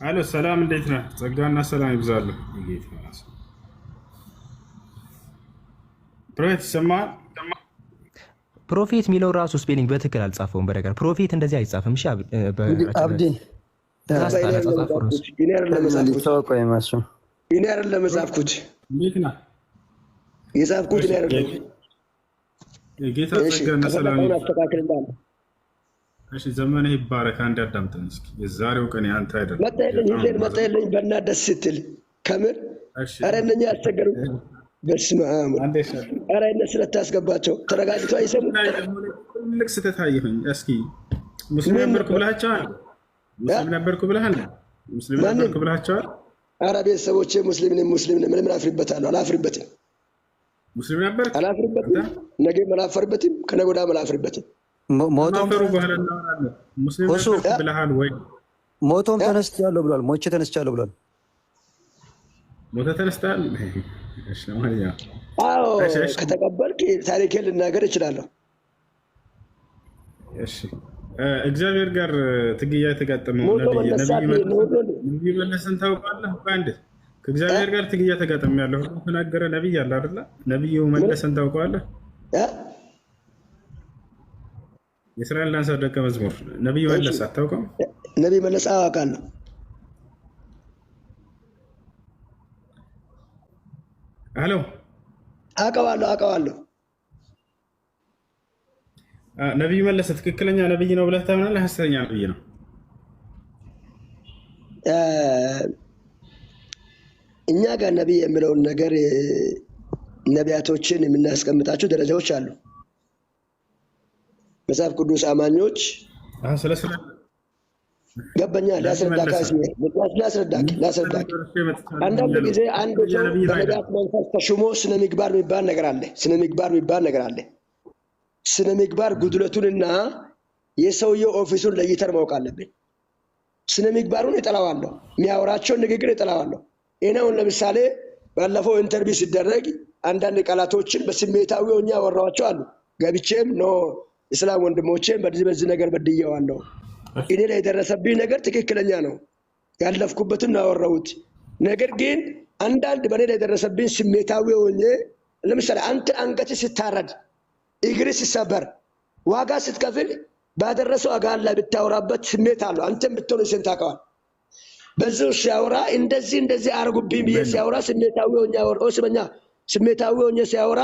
አሎ ሰላም፣ እንዴት ነህ? ጸጋና ሰላም ይብዛልህ። ጌታ ፕሮፌት ይሰማል። ፕሮፌት የሚለው ራሱ ስፔሊንግ በትክክል አልጻፈውም። በነገር ፕሮፌት እንደዚህ አይጻፍም። እሺ አብዲ እኔ አይደለም የጻፍኩት እኔ አይደለም። ጌታ ጸጋና ሰላም እሺ፣ ዘመንህ ይባረክ። አንድ አዳምጠን እስኪ። የዛሬው ቀን ያንተ አይደለም። መጣየልኝ በእናትህ ደስ ስትል ከምር ኧረ እነኛ ያስቸገሩ በስመ አብ ኧረ እነሱ ስለታስገባቸው ተረጋግተው አይሰሙም። ትልቅ ስህተት አየሁኝ። እስኪ ሙስሊም ነበርኩ ብላችኋል? ሙስሊም ነበርኩ ብላችኋል? ኧረ ቤተሰቦቼ ሙስሊም ነኝ። ምንም አላፍርበታለሁ። አላፍርበትም። ሙስሊም ነበርክ? አላፍርበትም። ነገም አላፍርበትም። ከነገ ወዲያም አላፍርበትም። ሞቶም ብለሃል ወይ? ሞቶም ተነስቻለሁ ብሏል። ሞቼ ተነስቻለሁ ብሏል። ሞተ ተነስተሃል? አዎ ከተቀበልክ ታሪኬን ልናገር እችላለሁ። እግዚአብሔር ጋር ትግያ የተጋጠመው ነቢይ መለስን ታውቃለህ? በአንድ ከእግዚአብሔር ጋር ትግያ ተጋጠም ያለሁ ተናገረ ነቢይ አለ አይደለ? ነቢዩ መለስን ታውቀዋለህ? የእስራኤል ዳንሳ ደቀ መዝሙር ነቢይ መለስ አታውቀው? ነቢይ መለስ አውቃለሁ። አሎ አውቀዋለሁ። ነቢይ መለስ ትክክለኛ ነቢይ ነው ብለህ ታምናለህ? ሐሰተኛ ነቢይ ነው? እኛ ጋር ነቢይ የሚለውን ነገር ነቢያቶችን የምናስቀምጣቸው ደረጃዎች አሉ። መጽሐፍ ቅዱስ አማኞች ገባኛ ላስረዳክ። አንዳንድ ጊዜ አንድ ሰው በነቢያት መንፈስ ተሹሞ ስነ ምግባር የሚባል ነገር አለ። ስነ ምግባር ጉድለቱንና የሰውየው ኦፊሱን ለይተን ማወቅ አለብን። ስነ ምግባሩን እጠላዋለሁ፣ የሚያወራቸውን ንግግር እጠላዋለሁ። ይህን ለምሳሌ ባለፈው ኢንተርቪው ሲደረግ አንዳንድ ቃላቶችን በስሜታዊ ሆኜ ያወራኋቸው አሉ። ገብቼም ኖ እስላም ወንድሞቼን በዚህ ነገር በድየዋለሁ። እኔ ላይ የደረሰብኝ ነገር ትክክለኛ ነው፣ ያለፍኩበትን ነው ያወራሁት። ነገር ግን አንዳንድ በእኔ ላይ የደረሰብኝ ስሜታዊ ሆኜ ለምሳሌ አንተ አንገት ስታረድ፣ እግር ሲሰበር፣ ዋጋ ስትከፍል ባደረሰው አጋር ላይ ብታወራበት ስሜት አለው። አንተም ብትሆን ስንት ታውቀዋል። በዚህ ሲያወራ እንደዚህ አርጉብኝ ብዬ ሲያወራ ስሜታዊ ሆኜ ያወራው ስሜታዊ ሆኜ ሲያወራ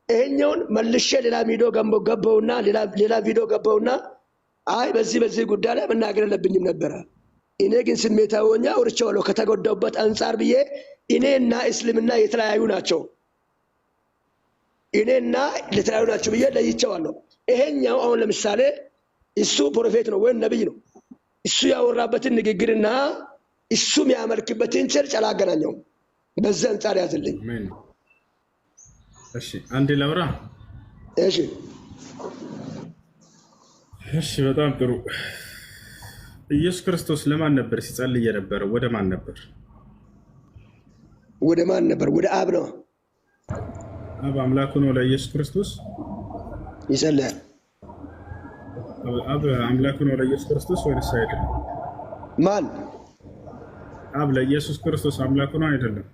ይሄኛውን መልሼ ሌላ ቪዲዮ ገባውና ሌላ ቪዲዮ ገባውና አይ በዚህ ጉዳይ ላይ መናገር የለብኝም ነበረ። እኔ ግን ስሜታዊ ሆኜ አውርቼዋለሁ ከተጎዳሁበት አንጻር ብዬ እኔና እስልምና የተለያዩ ናቸው ብዬ ለይቼዋለሁ። ይሄኛው አሁን ለምሳሌ እሱ ፕሮፌት ነው ወይም ነብይ ነው። እሱ ያወራበትን ንግግርና እሱ የሚያመልክበትን ቸርች አላገናኘውም። በዚህ አንጻር ያዝልኝ። እሺ አንዴ ላውራ። እሺ በጣም ጥሩ። ኢየሱስ ክርስቶስ ለማን ነበር ሲጸልይ የነበረው? ወደ ማን ነበር? ወደ አብ ነው። አብ አምላኩ ነው ለኢየሱስ ክርስቶስ ይጸልያል። አብ አምላኩ ነው ለኢየሱስ ክርስቶስ ወይስ አይደለም? ማን? አብ ለኢየሱስ ክርስቶስ አምላኩ ነው አይደለም?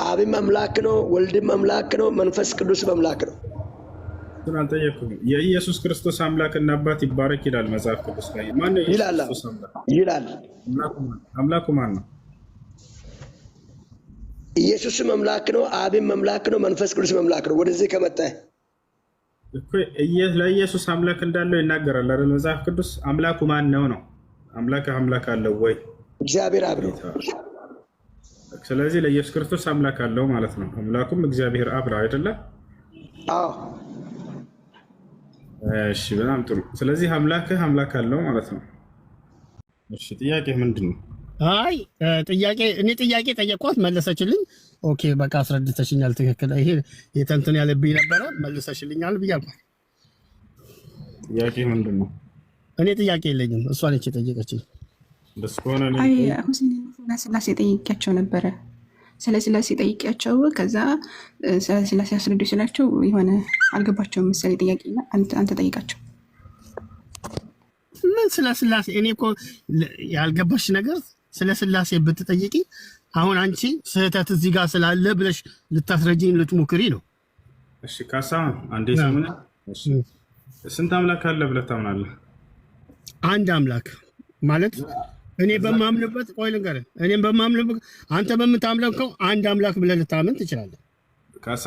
አብም አምላክ ነው፣ ወልድም አምላክ ነው፣ መንፈስ ቅዱስም አምላክ ነው። አልጠየኩም። የኢየሱስ ክርስቶስ አምላክና አባት ይባረክ ይላል መጽሐፍ ቅዱስ ላይ። ማን ነው ኢየሱስ ይላል? አምላኩ ማን ነው? ኢየሱስም አምላክ ነው፣ አብም አምላክ ነው፣ መንፈስ ቅዱስም አምላክ ነው። ወደዚህ ከመጣ እኮ ለኢየሱስ አምላክ እንዳለው ይናገራል አይደል መጽሐፍ ቅዱስ? አምላኩ ማን ነው? አምላክ አለው ወይ? እግዚአብሔር አብ ነው። ስለዚህ ለኢየሱስ ክርስቶስ አምላክ አለው ማለት ነው። አምላኩም እግዚአብሔር አብ ነው አይደለ? አዎ። እሺ በጣም ጥሩ። ስለዚህ አምላክ አለው ማለት ነው። እሺ ጥያቄ ምንድን ነው? አይ እኔ ጥያቄ ጠየኳት መለሰችልኝ። ኦኬ በቃ አስረድተሽኛል። ትክክል። ይሄ የተንትን ያለብኝ ነበረ መልሰሽልኛል ብያለሁ። ጥያቄ ምንድን ነው? እኔ ጥያቄ የለኝም። እሷ ነች የጠየቀችኝ። ሁሴን ስላሴ ጠይቄያቸው ነበረ። ስለ ስላሴ ጠይቄያቸው ከዛ ስለ ስላሴ አስረዱ ስላቸው የሆነ አልገባቸውም መሰለኝ ጥያቄ። አንተ ጠይቃቸው። ምን ስለ ስላሴ እኔ እኮ ያልገባሽ ነገር ስለ ስላሴ ብትጠይቂ አሁን አንቺ ስህተት እዚህ ጋር ስላለ ብለሽ ልታስረጂኝ ልትሞክሪ ነው። እሺ ካሳ አንዴ ሰምነ እሺ ስንት አምላክ አለ ብለህ ታምናለህ? አንድ አምላክ ማለት እኔ በማምንበት ቆይ ልንገርህ፣ እኔም በማምንበት አንተ በምታምለከው አንድ አምላክ ብለህ ልታምን ትችላለህ። ካሳ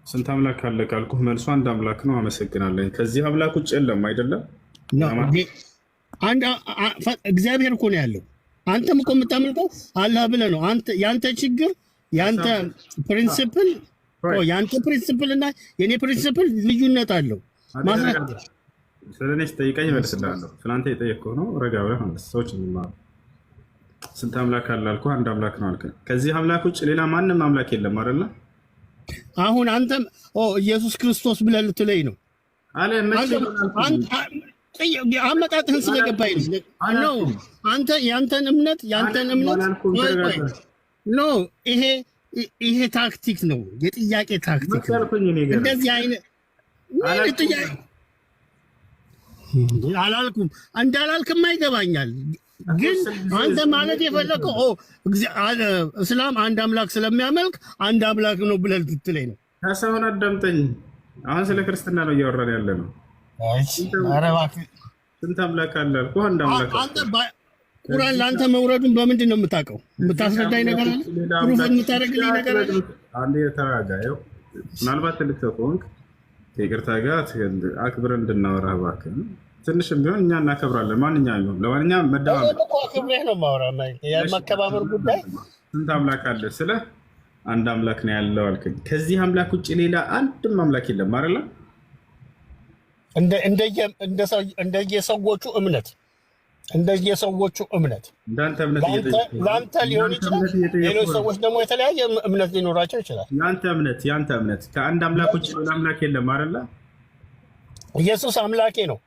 ስንት አምላክ አለ ካልኩህ መልሱ አንድ አምላክ ነው። አመሰግናለሁ። ከዚህ አምላክ ውጭ የለም አይደለም? አንድ እግዚአብሔር እኮ ነው ያለው። አንተም እኮ የምታመልከው አላህ ብለህ ነው። አንተ ያንተ ችግር ያንተ ፕሪንሲፕል እና የኔ ፕሪንሲፕል ልዩነት አለው። ማስረጃ ስለኔ ጠይቀኝ እመልስልሃለሁ። ስለአንተ የጠየቅኩህ ነው። ረጋ ብለህ ማለት ሰዎች የሚማሩ ስንት አምላክ አለ አልኩህ። አንድ አምላክ ነው አልከኝ። ከዚህ አምላክ ውጭ ሌላ ማንም አምላክ የለም አይደለ? አሁን አንተም ኢየሱስ ክርስቶስ ብለህ ልትለኝ ነው አለ አመጣጥህን ስለገባኝ ነው። አንተ ያንተን እምነት ኖ ይሄ ታክቲክ ነው፣ የጥያቄ ታክቲክ እንደዚህ አይነት ጥያቄ አላልኩም እንዳላልክማ ይገባኛል። ግን አንተ ማለት የፈለከው እስላም አንድ አምላክ ስለሚያመልክ አንድ አምላክ ነው ብለህ ልትለኝ ነው። ሀሳቡን አዳምጠኝ። አሁን ስለ ክርስትና ነው እያወራን ያለ ነው። ስንት አምላክ አለ አልኩህ። አንድ አምላክ። አንተ ቁርአን ለአንተ መውረዱን በምንድን ነው የምታውቀው? የምታስረዳኝ ነገር አለ? ፕሩፍ የምታደርግልኝ ነገር አለ? አንዴ ተረጋጋ። ምናልባት ትልቅ ሰው ከሆንክ ከይቅርታ ጋር አክብረን እንድናወራ እባክህ። ትንሽም ቢሆን እኛ እናከብራለን። ማንኛውም ለማንኛውም መደማመጥ አክብሬህ ነው የማወራው። የመከባበር ጉዳይ ስንት አምላክ አለ ስለ አንድ አምላክ ነው ያለው አልከኝ። ከዚህ አምላክ ውጭ ሌላ አንድም አምላክ የለም አይደለ? እንደየሰዎቹ እምነት እንዳንተ እምነት ለአንተ ሊሆን ይችላል። ሌሎች ሰዎች ደግሞ የተለያየ እምነት ሊኖራቸው ይችላል። ያንተ እምነት ከአንድ አምላክ ውጭ ሌላ አምላክ የለም አይደለ? ኢየሱስ አምላኬ ነው።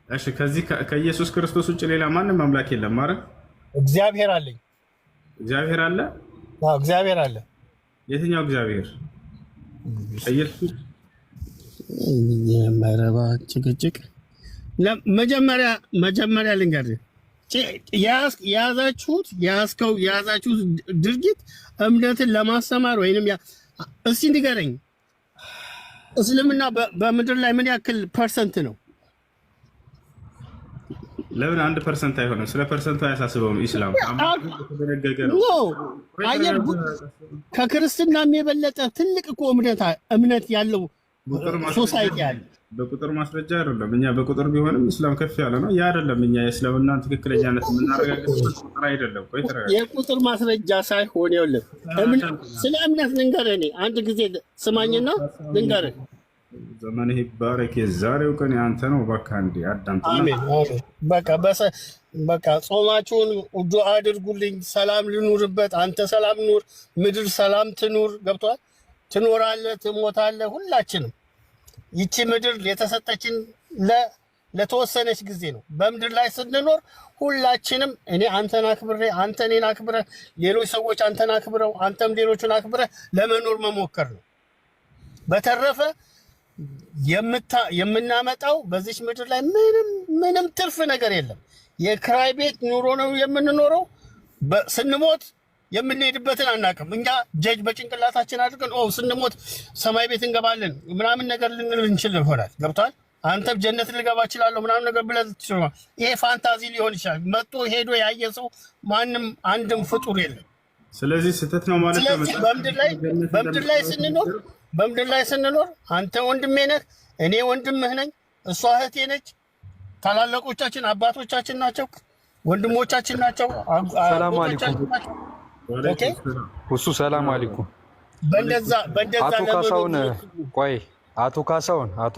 እሺ ከዚህ ከኢየሱስ ክርስቶስ ውጭ ሌላ ማንም አምላክ የለም አይደል? እግዚአብሔር አለኝ። እግዚአብሔር አለ? አዎ እግዚአብሔር አለ። የትኛው እግዚአብሔር? ኢየሱስ የማይረባ ጭቅጭቅ። መጀመሪያ ልንገርህ፣ የያዛችሁት ድርጊት እምነትን ለማስተማር ወይንም እስቲ ንገረኝ፣ እስልምና በምድር ላይ ምን ያክል ፐርሰንት ነው? ለምን 1% አይሆንም? ስለ ፐርሰንቱ አያሳስበውም። ኢስላም ከክርስትናም የበለጠ ትልቅ እኮ እምነት ያለው ሶሳይቲ አለ። በቁጥር ማስረጃ አይደለም። እኛ በቁጥር ቢሆንም እስላም ከፍ ያለ ነው። ያ አይደለም እኛ የእስልምናን ትክክለኛነት የምናረጋግጥበት ቁጥር አይደለም። ቆይ ተረጋጋ። የቁጥር ማስረጃ ሳይሆን ይኸውልህ፣ ስለ እምነት ልንገርህ። እኔ አንድ ጊዜ ስማኝና ልንገርህ። ዘመንህ ይባረክ። የዛሬው ቀን ያንተ ነው። እባክህ አንዴ አዳምጥ። አሜን። በቃ ጾማችሁን ዱዓ አድርጉልኝ። ሰላም ልኑርበት። አንተ ሰላም ኑር፣ ምድር ሰላም ትኑር። ገብቶሃል? ትኖራለህ፣ ትሞታለህ። ሁላችንም ይቺ ምድር የተሰጠችን ለተወሰነች ጊዜ ነው። በምድር ላይ ስንኖር ሁላችንም እኔ አንተን አክብሬ አንተ እኔን አክብረህ ሌሎች ሰዎች አንተን አክብረው አንተም ሌሎቹን አክብረህ ለመኖር መሞከር ነው። በተረፈ የምናመጣው በዚች ምድር ላይ ምንም ትርፍ ነገር የለም። የክራይ ቤት ኑሮ ነው የምንኖረው። ስንሞት የምንሄድበትን አናውቅም። እኛ ጀጅ በጭንቅላታችን አድርገን ስንሞት ሰማይ ቤት እንገባለን ምናምን ነገር ልንል እንችል ይሆናል። ገብቷል? አንተም ጀነት ልገባ እችላለሁ ምናምን ነገር ብለህ ትችላለህ። ይሄ ፋንታዚ ሊሆን ይችላል። መጥቶ ሄዶ ያየ ሰው ማንም አንድም ፍጡር የለም። ስለዚህ ስህተት ነው ማለት ነው። ስለዚህ በምድር ላይ ስንኖር አንተ ወንድሜ ነህ፣ እኔ ወንድምህ ነኝ፣ እሷ እህቴ ነች። ታላላቆቻችን አባቶቻችን ናቸው፣ ወንድሞቻችን ናቸው። ሰላም አለይኩም እሱ ሰላም አለይኩም። በእንደዛ አቶ ካሳሁን ቆይ፣ አቶ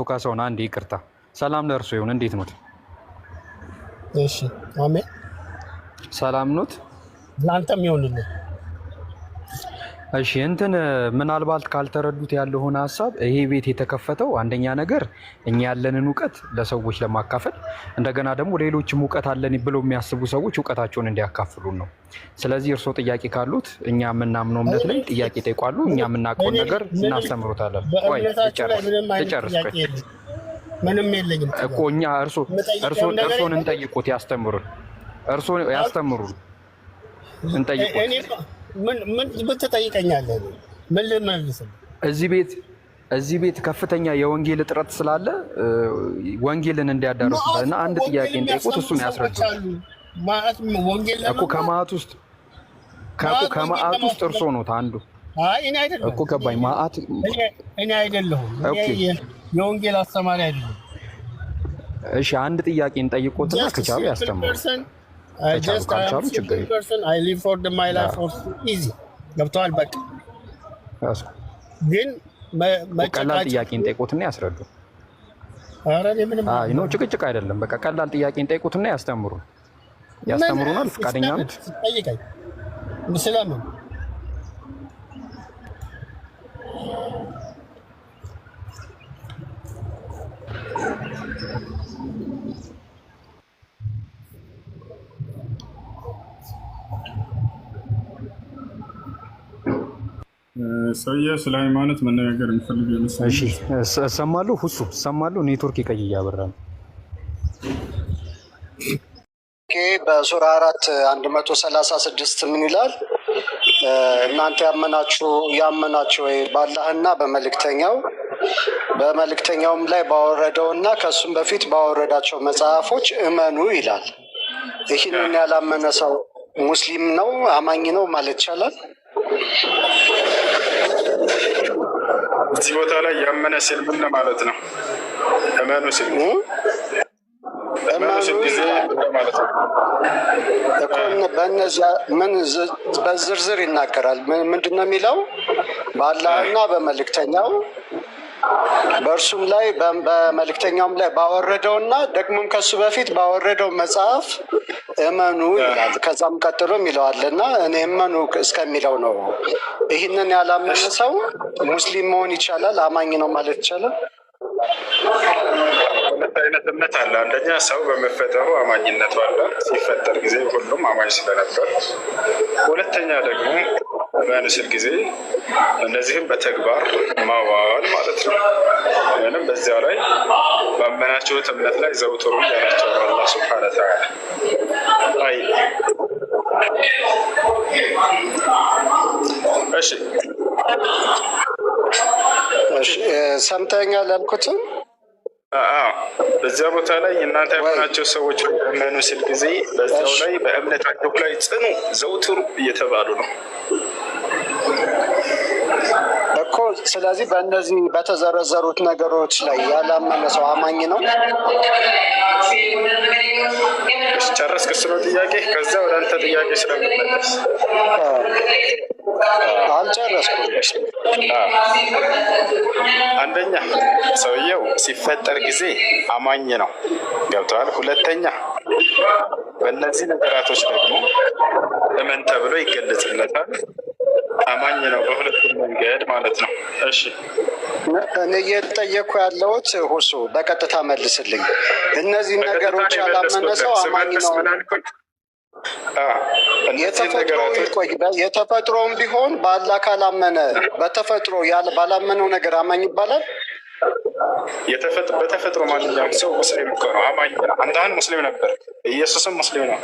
ካሳሁን አንዴ ይቅርታ። ሰላም ለእርሶ ይሁን። እንዴት ኖት? እሺ አሜን። ሰላም ኖት? ላንተም ይሁንልህ። እሺ ምናልባት ካልተረዱት ያለውን ሀሳብ ይሄ ቤት የተከፈተው አንደኛ ነገር እኛ ያለንን እውቀት ለሰዎች ለማካፈል እንደገና ደግሞ ሌሎችም እውቀት አለን ብለው የሚያስቡ ሰዎች እውቀታቸውን እንዲያካፍሉን ነው። ስለዚህ እርስዎ ጥያቄ ካሉት እኛ የምናምነው እምነት ላይ ጥያቄ ጠይቋሉ፣ እኛ የምናውቀውን ነገር እናስተምሮታለን። ቆይ ልጨርስ። ምንም የለኝም እኮ እኛ እርሶን እንጠይቁት ያስተምሩን። እርሶን ያስተምሩን እንጠይቁት። ምን ትጠይቀኛለህ? ምን ልመልስልህ? እዚህ ቤት ከፍተኛ የወንጌል እጥረት ስላለ ወንጌልን እንዲያዳርሱበት እና አንድ ጥያቄ እንጠይቁት፣ እሱን ያስረዱት እኮ ከመዓት ውስጥ እርሶ ነው አንዱ እኔ አይደለሁም እኮ ገባኝ። መዓት እኔ አይደለሁም፣ የወንጌል አስተማሪ አይደለሁም። እሺ አንድ ጥያቄ እንጠይቁትና ከቻሉ ያስተምሩ፣ ካልቻሉ ችግር ገብተዋል። በቃ ግን ቀላል ጥያቄ እንጠይቁትና ያስረዱ። ጭቅጭቅ አይደለም። በቃ ቀላል ጥያቄ እንጠይቁትና ያስተምሩናል። ፈቃደኛ ነው? ስለምን ሰውዬው ስለ ሃይማኖት መነጋገር የሚፈልግ ይመስላል። እሺ እሰማለሁ። እሰማለሁ። ኔትወርክ ቀይ እያበራ ነው። በሱራ 4:136 ምን ይላል? እናንተ ያመናችሁ ወይ በአላህና በመልእክተኛውም ላይ ባወረደውና ከሱም በፊት ባወረዳቸው መጽሐፎች እመኑ ይላል። ይህንን ያላመነ ሰው ሙስሊም ነው አማኝ ነው ማለት ይቻላል? እዚህ ቦታ ላይ ያመነ ሲል ምን ማለት ነው? እመኑ ሲል ጊዜ ማለት ነው እኮ በእነዚያ ምን በዝርዝር ይናገራል? ምንድን ነው የሚለው? በአላህና በመልእክተኛው በእርሱም ላይ በመልእክተኛውም ላይ ባወረደውና ደግሞም ከሱ በፊት ባወረደው መጽሐፍ እመኑ ይላል። ከዛም ቀጥሎ ይለዋልና እኔ እመኑ እስከሚለው ነው። ይህንን ያላመነ ሰው ሙስሊም መሆን ይቻላል? አማኝ ነው ማለት ይቻላል? ሁለት አይነት እምነት አለ። አንደኛ ሰው በመፈጠሩ አማኝነቱ አለ፣ ሲፈጠር ጊዜ ሁሉም አማኝ ስለነበር። ሁለተኛ ደግሞ በንስል ጊዜ እነዚህም በተግባር ማዋል ማለት ነው። ወይም በዚያ ላይ ባመናችሁት እምነት ላይ ዘውትሩ ያላቸው አላህ ሱብሓነሁ ወተዓላ። እሺ ሰምተኛል ያልኩትን በዚያ ቦታ ላይ እናንተ ያመናቸው ሰዎች እመኑ ሲል ጊዜ በዚያው ላይ በእምነታቸው ላይ ጽኑ ዘውትሩ እየተባሉ ነው እኮ። ስለዚህ በእነዚህ በተዘረዘሩት ነገሮች ላይ ያላመነ ሰው አማኝ ነው? ጨረስክ? እሱ ነው ጥያቄ። ከዛ ወደ አንተ ጥያቄ ስለምመለስ አልጨረስኩም። አንደኛ ሰውየው ሲፈጠር ጊዜ አማኝ ነው፣ ገብተዋል። ሁለተኛ በእነዚህ ነገራቶች ደግሞ እመን ተብሎ ይገለጽለታል፣ አማኝ ነው በሁለቱም መንገድ ማለት ነው። እሺ እኔ እየጠየኩ ያለሁት ሁሱ በቀጥታ መልስልኝ። እነዚህ ነገሮች ያላመነ ሰው አማኝ ነው? የተፈጥሮም ቢሆን በአላህ ካላመነ በተፈጥሮ ባላመነው ነገር አማኝ ይባላል? በተፈጥሮ ማንኛውም ሰው ሙስሊም እኮ ነው፣ አማኝ ነው። አንተ አሁን ሙስሊም ነበር፣ ኢየሱስም ሙስሊም ነው።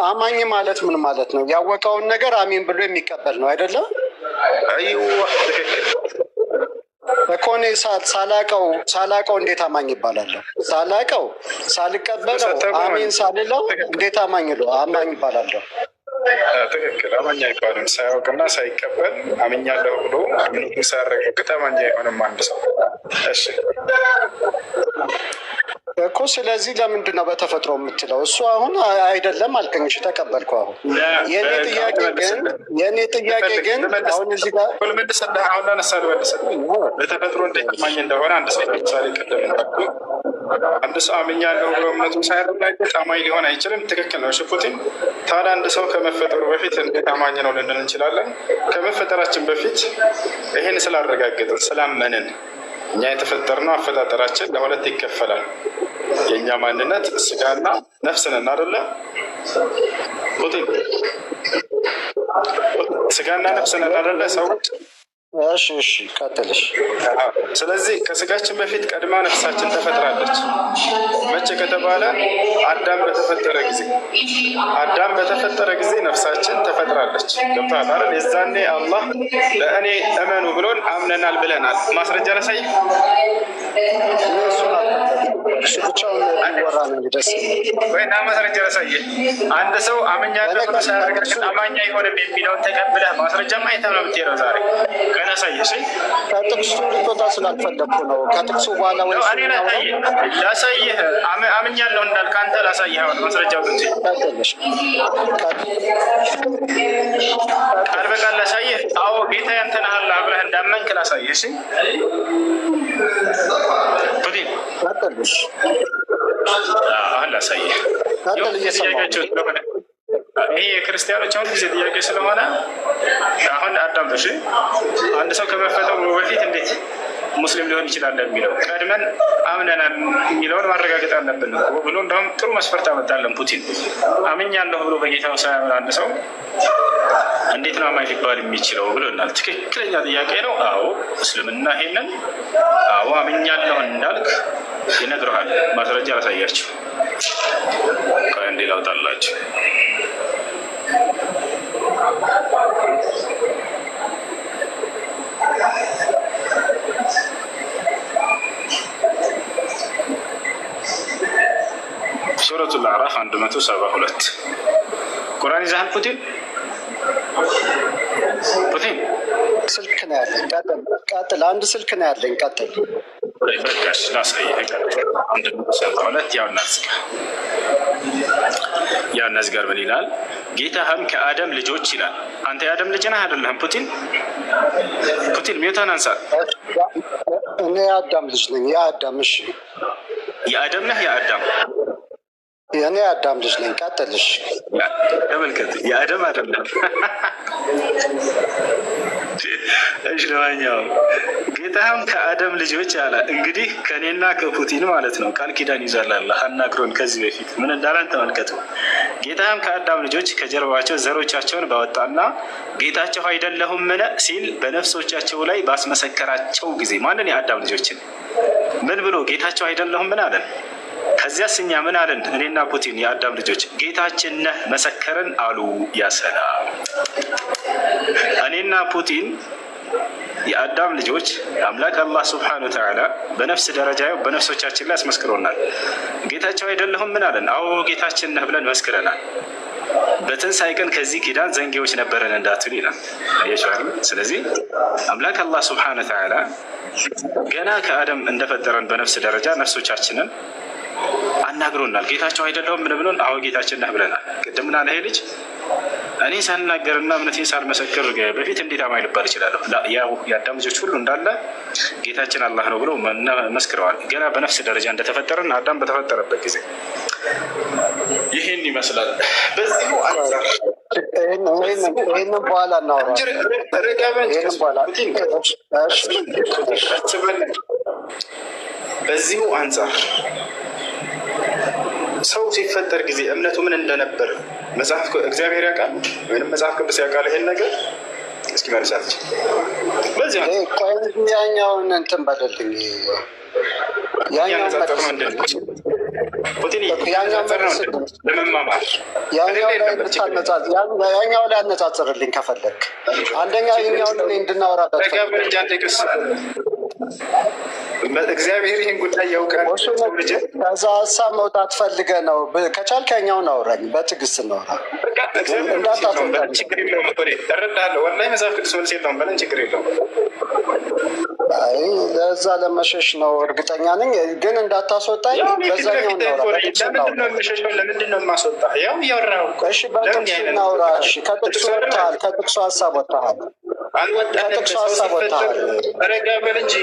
አማኝ ማለት ምን ማለት ነው? ያወቀውን ነገር አሚን ብሎ የሚቀበል ነው አይደለም? አይዋ ትክክል እኮ። እኔ ሳላቀው እንዴት አማኝ ይባላለሁ? ሳልቀበለው አሚን ሳልለው እንዴት አማኝ ይባላለሁ? ትክክል። አማኝ አይባልም ሳያውቅና ሳይቀበል አምኛለሁ ብሎ እምነቱን ሳያረጋግጥ አማኝ አይሆንም አንድ ሰው። እሺ እኮ ስለዚህ ለምንድን ነው በተፈጥሮ የምትለው? እሱ አሁን አይደለም አልከኝ። እሺ ተቀበልኩ። አሁን የኔ ጥያቄ ግን አሁን እዚህ ጋር አሁን ላነሳል በተፈጥሮ እንዴት አማኝ እንደሆነ አንድ ሰው ለምሳሌ ቅድም አንድ ሰው አምኛለሁ ብሎ እምነቱን ሳያረጋግጥ አማኝ ሊሆን አይችልም። ትክክል ነው። ሽፉቲን ታዲያ አንድ ሰው ከመፈጠሩ በፊት እንዴት አማኝ ነው ልንል እንችላለን? ከመፈጠራችን በፊት ይህን ስላረጋገጥን ስላመንን እኛ የተፈጠርነው አፈጣጠራችን ለሁለት ይከፈላል። የእኛ ማንነት ስጋና ነፍስን አይደለ? ስጋና ነፍስን አይደለ? ሰው እሺ ቀጥልሽ። ስለዚህ ከስጋችን በፊት ቀድማ ነፍሳችን ተፈጥራለች። መቼ ከተባለ አዳም በተፈጠረ ጊዜ ነፍሳችን ተፈጥራለች። ገብቶሃል አይደል? የዛኔ አላህ ለእኔ እመኑ ብሎን አምነናል ብለናል። ማስረጃ ላሳይ። እሱ ብቻውን ወራ ነው ደስ ወይና ማስረጃ ላሳይ። አንድ ሰው አምኛለሁ ብሎ ሳያረጋግጥ አማኝ አይሆንም የሚለውን ተቀብለህ ማስረጃ ማየት ነው የምትሄደው ዛሬ ከላሳየሽ ከጥቅሱ ልትወጣ ስላልፈለኩ ነው። ከጥቅሱ በኋላ ወይ ላሳይህ አምኛለሁ እንዳልክ አንተ ላሳይህ። አሁን ማስረጃው ግን ቃል በቃል ላሳይህ። አዎ ጌታ ያንተ ነህ አላህ ብለህ እንዳመንክ ላሳይህ። እሺ ፑቲን ቀጥልሽ። ላሳይህ ጥያቄያቸው ስለሆነ ይሄ የክርስቲያኖች አሁን ጊዜ ጥያቄ ስለሆነ አሁን አዳምጠሽ አንድ ሰው ከመፈጠሩ በፊት እንዴት ሙስሊም ሊሆን ይችላል የሚለው ቀድመን አምነናል የሚለውን ማረጋገጥ አለብን ብሎ እንደውም ጥሩ መስፈርት አመጣለን ፑቲን። አምኛለሁ ብሎ በጌታው ሳያምን አንድ ሰው እንዴት ነው አማኝ ሊባል የሚችለው ብሎናል። ትክክለኛ ጥያቄ ነው። አዎ እስልምና ይሄንን አዎ አምኛለሁ እንዳልክ ይነግረሃል። ማስረጃ ላሳያችሁ። እንዴ ላውጣላችሁ። ሱረቱል አዕራፍ 172 ቁርአን ይዘሃል ፑቲን? ስልክ ነው ያለኝ። ቀጥል። አንድ ስልክ ነው ያለኝ። ቀጥል። በቃሽ ላሳይህ። 172 ያው እነዚህ ጋር ምን ይላል? ጌታህም ከአደም ልጆች ይላል። አንተ የአደም ልጅ ነህ አይደለህም? ፑቲን ሚውታን አንሳ። እኔ የአዳም ልጅ ነኝ። የአዳም እሺ፣ የአደም ነህ? የአዳም እኔ የአዳም ልጅ ነኝ። ቀጥልሽ። ተመልከት፣ የአደም አይደለም። እሺ ለማንኛውም ጌታህም ከአደም ልጆች አለ። እንግዲህ ከእኔና ከፑቲን ማለት ነው ቃል ኪዳን ይዟል አላህ አናግሮን ከዚህ በፊት ምን እንዳለን ተመልከቱ። ጌታህም ከአዳም ልጆች ከጀርባቸው ዘሮቻቸውን ባወጣና ጌታቸው አይደለሁምን ሲል በነፍሶቻቸው ላይ ባስመሰከራቸው ጊዜ ማንን? የአዳም ልጆችን ምን ብሎ ጌታቸው አይደለሁም ምን አለን? ከዚያስ እኛ ምን አለን? እኔና ፑቲን የአዳም ልጆች ጌታችን ነህ መሰከርን አሉ። ያሰላም እኔና ፑቲን የአዳም ልጆች አምላክ አላህ ስብሐነሁ ወተዓላ በነፍስ ደረጃ በነፍሶቻችን ላይ አስመስክሮናል። ጌታቸው አይደለሁም ምን አለን? አዎ ጌታችን ነህ ብለን መስክረናል። በትንሣኤ ቀን ከዚህ ኪዳን ዘንጌዎች ነበረን እንዳትሉ ይላል። ስለዚህ አምላክ አላህ ስብሐነሁ ወተዓላ ገና ከአደም እንደፈጠረን በነፍስ ደረጃ ነፍሶቻችንን አናግሮናል። ጌታቸው አይደለሁም ምን ብሎን? አዎ ጌታችን ነህ ብለናል። ቅድም ምን አለ ይሄ ልጅ? እኔ ሳልናገርና እምነቴን ሳልመሰክር በፊት እንዴት አማኝ ልባል እችላለሁ? ያው የአዳም ልጆች ሁሉ እንዳለ ጌታችን አላህ ነው ብለው መስክረዋል። ገና በነፍስ ደረጃ እንደተፈጠረን አዳም በተፈጠረበት ጊዜ ይህን ይመስላል። በዚሁ አንጻር ይህንን በኋላ በዚሁ አንጻር ሰው ሲፈጠር ጊዜ እምነቱ ምን እንደነበር መጽሐፍ እግዚአብሔር ያውቃል ወይም መጽሐፍ ቅዱስ ያውቃል? ይሄን ነገር እስኪ መልሳት። በዚህ ያኛውን እንትን በደልኝ። ያኛው ላይ አነጻጽርልኝ ከፈለግ። አንደኛ የኛውን እንድናወራበት እግዚአብሔር ይህን ጉዳይ ያውቃል። ከዛ ሀሳብ መውጣት ፈልገ ነው። ከቻልክ ያኛውን አውራኝ፣ በትዕግስት እናውራ። ችግር የለውም። እረዳለሁ። ወላሂ መጽሐፍ ቅዱስ መልስ የለውም በለን፣ ችግር የለውም። ለዛ ለመሸሽ ነው እርግጠኛ ነኝ፣ ግን እንዳታስወጣኝ። በዛኛው እናውራ። ለምንድን ነው የማስወጣህ? ያው እያወራሁ። እሺ በጥቅሱ እናውራ። እሺ ከጥቅሱ ወጥተሃል፣ ከጥቅሱ ሀሳብ ወጥተሃል፣ ከጥቅሱ ሀሳብ ወጥተሃል። ረጋ በል እንጂ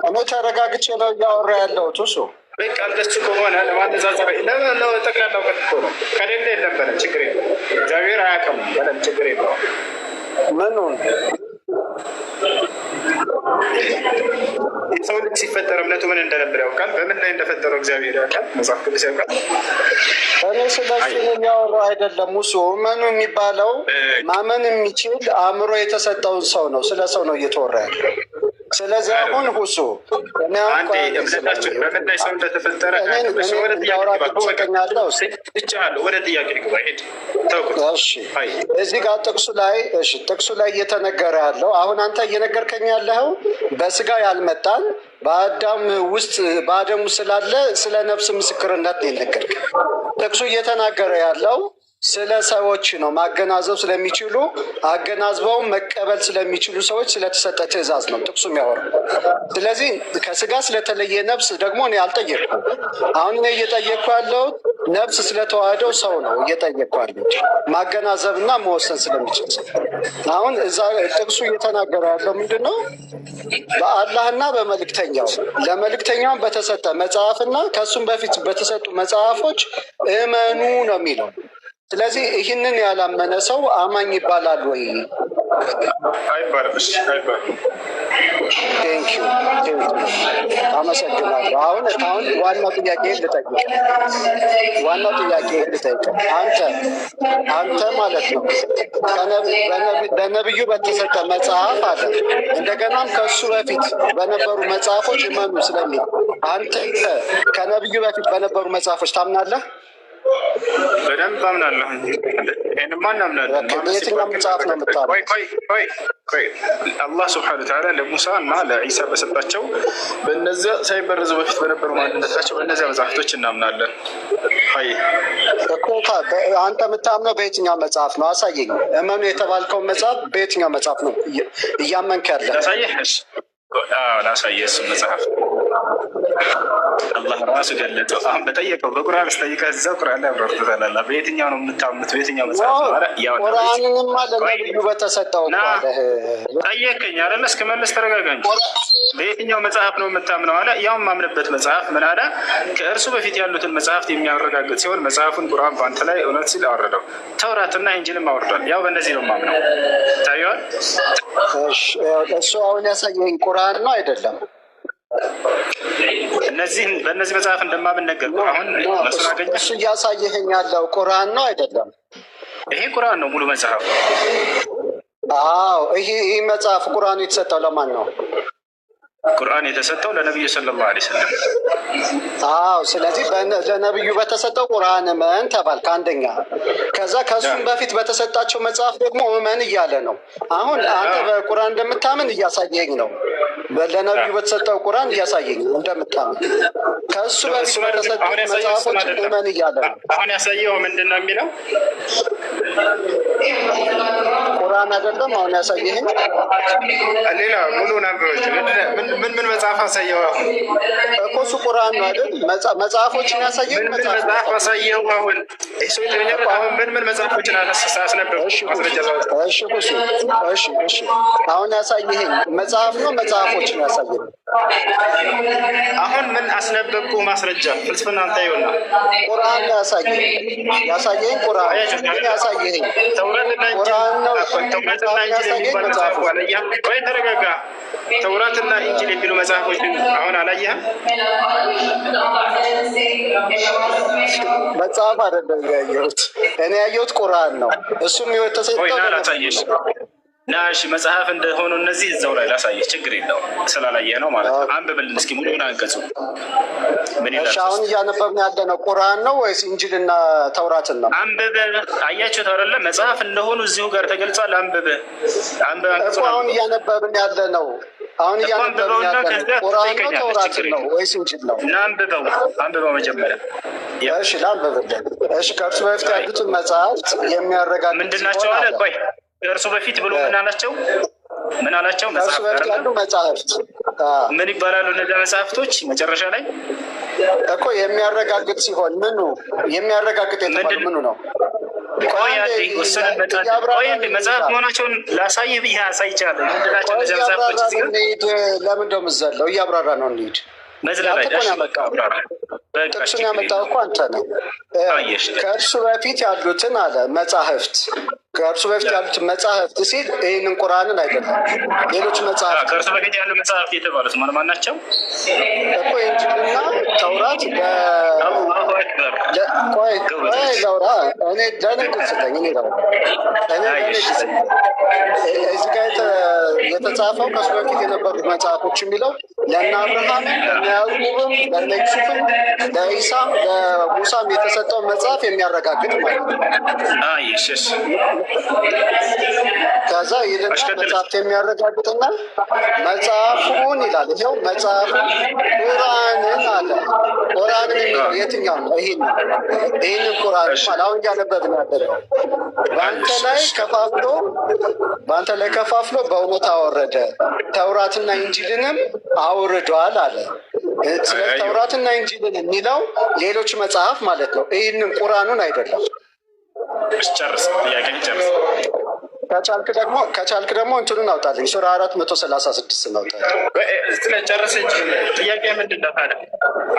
እኔ ተረጋግቼ ነው እያወራ ያለሁት። እሱ በቃ እንደሱ ከሆነ ለማነጻጸር ጠቅላላ እውቀት እኮ ነው። ከሌለ የለም በለን፣ ችግር የለም። እግዚአብሔር አያውቅም በለን፣ ችግር የለውም። ምኑን የሰው ልጅ ሲፈጠር እምነቱ ምን እንደነበር ያውቃል። በምን ላይ እንደፈጠረው እግዚአብሔር ያውቃል። መጽሐፍ ቅዱስ ያውቃል። እኔ ስለሱ የሚያወራው አይደለም። ሙሱ እመኑ የሚባለው ማመን የሚችል አእምሮ የተሰጠውን ሰው ነው። ስለ ሰው ነው እየተወራ ያለው። ስለዚህ አሁን ሁሱ በምን ላይ ሰው እንደተፈጠረ ወደ ጥያቄ ግባ ሄድ። እዚህ ጋር ጥቅሱ ላይ እየተነገረ ያለው አሁን አንተ እየነገርከኝ ያለኸው በስጋ ያልመጣን በአዳም ውስጥ በአደም ውስጥ ስላለ ስለ ነፍስ ምስክርነት ነው የነገርከኝ። ጥቅሱ እየተናገረ ያለው ስለ ሰዎች ነው። ማገናዘብ ስለሚችሉ አገናዝበው መቀበል ስለሚችሉ ሰዎች ስለተሰጠ ትእዛዝ ነው ጥቅሱ የሚያወራው። ስለዚህ ከስጋ ስለተለየ ነፍስ ደግሞ እኔ አልጠየቅኩም። አሁን እኔ እየጠየቅኩ ያለው ነፍስ ስለተዋህደው ሰው ነው እየጠየቅኩ ያለው ማገናዘብና መወሰን ስለሚችል። አሁን እዛ ጥቅሱ እየተናገረ ያለው ምንድን ነው? በአላህና በመልእክተኛው ለመልእክተኛው በተሰጠ መጽሐፍና ከእሱም በፊት በተሰጡ መጽሐፎች እመኑ ነው የሚለው። ስለዚህ ይህንን ያላመነ ሰው አማኝ ይባላል ወይ? አይባልም። አመሰግናለሁ። አሁን ዋናው ጥያቄ ልጠይቅ አንተ ማለት ነው በነብዩ በተሰጠ መጽሐፍ አለ እንደገናም ከእሱ በፊት በነበሩ መጽሐፎች እመኑ ስለሚል አንተ ከነብዩ በፊት በነበሩ መጽሐፎች ታምናለህ? በደንብ አምናለሁ። ይህንማ እናምናለን። የትኛው መጽሐፍ ነው የምታምነው? ቆይ አላህ ስብሐነ ወተዓላ ለሙሳ እና ለዒሳ በሰጣቸው በእነዚያ ሳይበረዙ በፊት በነበሩ ማንነታቸው በእነዚያ መጽሐፍቶች እናምናለን። አንተ የምታምነው በየትኛው መጽሐፍ ነው? አሳየኝ። እመኑ የተባልከውን መጽሐፍ በየትኛው መጽሐፍ ነው እያመንክ ያለ? ላሳየህ እሱን መጽሐፍ አላህ ራሱ ገለጸው። አሁን በጠየቀው በቁርአን ስጠይቀህ እዛው ቁርአን ላይ አብራርቶታል። በየትኛው ነው የምታምኑት? በየትኛው መጽሐፍ ነው? ቁርአንንማ ለነብዩ በተሰጠው ጠየቀኝ አይደለ? እስክመልስ ተረጋጋ እንጂ። በየትኛው መጽሐፍ ነው የምታምነው አለ። ያው የማምንበት መጽሐፍ ምን አለ? ከእርሱ በፊት ያሉትን መጽሐፍት የሚያረጋግጥ ሲሆን መጽሐፉን ቁርአን በአንተ ላይ እውነት ሲል አወረደው። ተውራትና ኢንጂልም አወርዷል። ያው በእነዚህ ነው የማምነው። ታየዋል። እሱ አሁን ያሳየኝ ቁርአን ነው አይደለም? በእነዚህ መጽሐፍ እንደማምን ነገር አሁን እሱ እያሳየኸኝ ያለው ቁርአን ነው አይደለም? ይሄ ቁርአን ነው ሙሉ መጽሐፍ። አዎ ይህ መጽሐፍ ቁርአኑ የተሰጠው ለማን ነው? ቁርአን የተሰጠው ለነብዩ ሰለላሁ ዐለይሂ ወሰለም። አዎ ስለዚህ ለነብዩ በተሰጠው ቁርአን እመን ተባልክ አንደኛ። ከዛ ከእሱም በፊት በተሰጣቸው መጽሐፍ ደግሞ እመን እያለ ነው። አሁን አንተ በቁርአን እንደምታምን እያሳየኝ ነው። ለነብዩ በተሰጠው ቁርአን እያሳየኝ ነው እንደምታምን። ከእሱ በፊት በተሰጠው መጽሐፎች እመን እያለ ነው። አሁን ያሳየው ምንድን ነው የሚለው? ቁርአን አይደለም አሁን ያሳየኝ። ሌላ ሙሉ ናምሮች ምን መጽሐፍ አሳየው? እኮ እሱ ቁርአን ነው አይደል? መጽሐፎችን ያሳየኝ መጽሐፍ አሳየው። አሁን አሁን ምን መጽሐፎችን አስነበብ? እሺ አሁን ያሳየኝ መጽሐፍ ነው መጽሐፎችን ያሳየኝ። አሁን ምን አስነበብኩ? ማስረጃ ፍልስፍና አንተ ይሆናል። ቁርአን ያሳየኝ ቁርአን ያሳየኝ ተውራትና ኢንጂል የሚባሉ መጽሐፍ አላየህም ወይ? ተረጋጋ። ተውራትና ኢንጂል የሚሉ መጽሐፎች አሁን አላየህም? መጽሐፍ አይደለም ያየሁት እኔ ያየሁት ቁርአን ነው። እሱም የተሰጠው ናሽ መጽሐፍ እንደሆኑ እነዚህ እዛው ላይ ላሳየህ፣ ችግር የለውም ስላላየህ ነው ማለት ነው። አንብብልን እስኪ ሙሉውን አንቀጹ ምን ይላል? አሁን እያነበብን ያለ ነው ቁርአን ነው ወይስ ኢንጂልና ተውራትን ነው? አንብብ። አያችሁት አይደለ? መጽሐፍ እንደሆኑ እዚሁ ጋር ተገልጿል። አንብብ አንቀጹ። አሁን እያነበብን ያለ ነው። አሁን እያነበብን ያለ ነው ቁርአን ነው ተውራትን ነው ወይስ ኢንጂል ነው? አንብበው መጀመሪያ። እሺ ላንብብልን። እሺ ከእርሱ በፊት ያሉትን መጽሐፍት የሚያረጋግጥ ምንድን ናቸው አለ? ቆይ እርሱ በፊት ብሎ ምን አላቸው? እርሱ በፊት ያሉ መጽሐፍት ምን ይባላሉ? እነዚያ መጽሐፍቶች መጨረሻ ላይ እኮ የሚያረጋግጥ ሲሆን ምኑ የሚያረጋግጥ የተባለው ምኑ ነው? መጽሐፍ መሆናቸውን ላሳይህ ብዬ አሳይቻለሁ። ምንድን ናቸው እነዚያ መጽሐፍቶች? ለምን እንደው የምትዘለው? እያብራራ ነው እንሂድ። ጥቅሱን ያመጣው እኮ አንተ ነው። ከእርሱ በፊት ያሉትን አለ መጻሕፍት ከእርሱ በፊት ያሉትን መጻሕፍት ሲል ይህንን ቁርአንን አይደለም፣ ሌሎች መጽሐፍት ከእርሱ በፊት ያሉ መጽሐፍት የተባሉት ማን ናቸው እኮ? ኢንጂልና ተውራት። ቆይ ላውራ፣ እኔ ለንግድ ስጠኝ። እኔ እዚህ ጋር የተጻፈው ከእሱ በፊት የነበሩት መጽሐፎች የሚለው ለእነ አብርሃምም ለእነ ያዕቆብም ለእነ ዩሱፍም ለኢሳም ለሙሳም የተሰጠውን መጽሐፍ የሚያረጋግጥ ማለት ነው። ከዛ ይልና መጽሐፍት የሚያረጋግጥና መጽሐፉን ይላል። ይኸው መጽሐፉ ቁርአንን አለ። ቁርአንን የሚለው የትኛው ነው? ይህንን ቁርአን ማለት አሁን እያነበብን ያለው በአንተ ላይ ከፋፍሎ በእውነት አወረደ፣ ተውራትና ኢንጂልንም አውርዷል አለ። ስለዚህ ተውራትና ኢንጂልን የሚለው ሌሎች መጽሐፍ ማለት ነው። ይህንን ቁርአኑን አይደለም። ጨርስ፣ ጥያቄ ጨርስ። ከቻልክ ደግሞ እንትኑን አውጣልኝ። ሱራ 436 እናውጣለን። ጨርስ እንጂ ጥያቄ ምንድን ነው ታዲያ?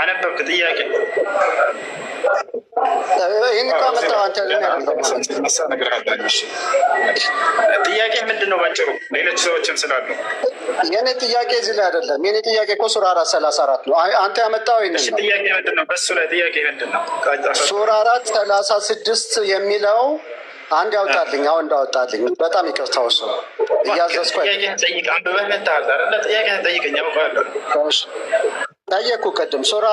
አነበብክ ጥያቄ? ይህን እኮ አመጣው አንተ። ጥያቄ ምንድን ነው ባጭሩ? ሌሎች ሰዎችም ስላሉ የኔ ጥያቄ እዚህ ላይ አይደለም። የኔ ጥያቄ እኮ ሱራ 434 ነው። አንተ ያመጣው ይህንን ነው። ጥያቄ ምንድን ነው? በሱ ላይ ጥያቄ ምንድን ነው? ሱራ 436 የሚለው አንድ ያውጣልኝ። አሁን እንዳወጣልኝ በጣም ይቅርታው እሱ እያዘዝኩ ጠየቅኩ ቅድም። ሱራ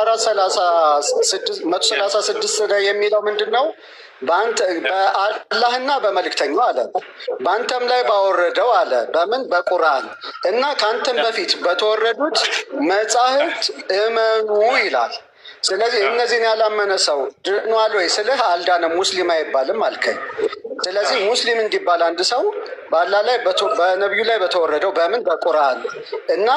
136 ላይ የሚለው ምንድን ነው? በአላህና በመልእክተኛው አለ፣ በአንተም ላይ ባወረደው አለ። በምን? በቁርአን እና ከአንተም በፊት በተወረዱት መጻሕፍት እመኑ ይላል። ስለዚህ እነዚህን ያላመነ ሰው ድኗል ወይ ስልህ አልዳነም፣ ሙስሊም አይባልም አልከኝ። ስለዚህ ሙስሊም እንዲባል አንድ ሰው በአላህ ላይ በነቢዩ ላይ በተወረደው በምን? በቁርአን እና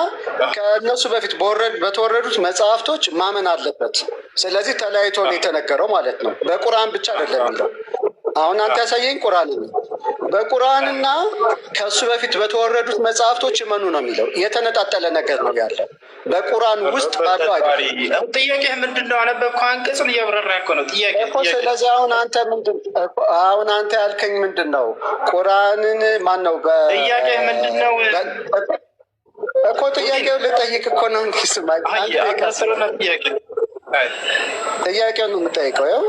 ከእነሱ በፊት በተወረዱት መጽሐፍቶች ማመን አለበት። ስለዚህ ተለያይቶ ነው የተነገረው ማለት ነው። በቁርአን ብቻ አይደለም የሚለው። አሁን አንተ ያሳየኝ ቁርአን ነው። በቁርአንና ከእሱ በፊት በተወረዱት መጽሐፍቶች እመኑ ነው የሚለው። የተነጣጠለ ነገር ነው ያለው በቁርአን ውስጥ ባለው አይደለም። ጥያቄ ምንድን ነው? አነበብከው? አንቀጹን እያብራራ እኮ ነው ጥያቄ እኮ። ስለዚህ አሁን አንተ ያልከኝ ምንድን ነው? ቁርአንን ማን ነው? ጥያቄ ምንድን ነው እኮ? ጥያቄው ልጠይቅ እኮ ነው። እንዲስማ ጥያቄውን ነው የምጠይቀው። ያው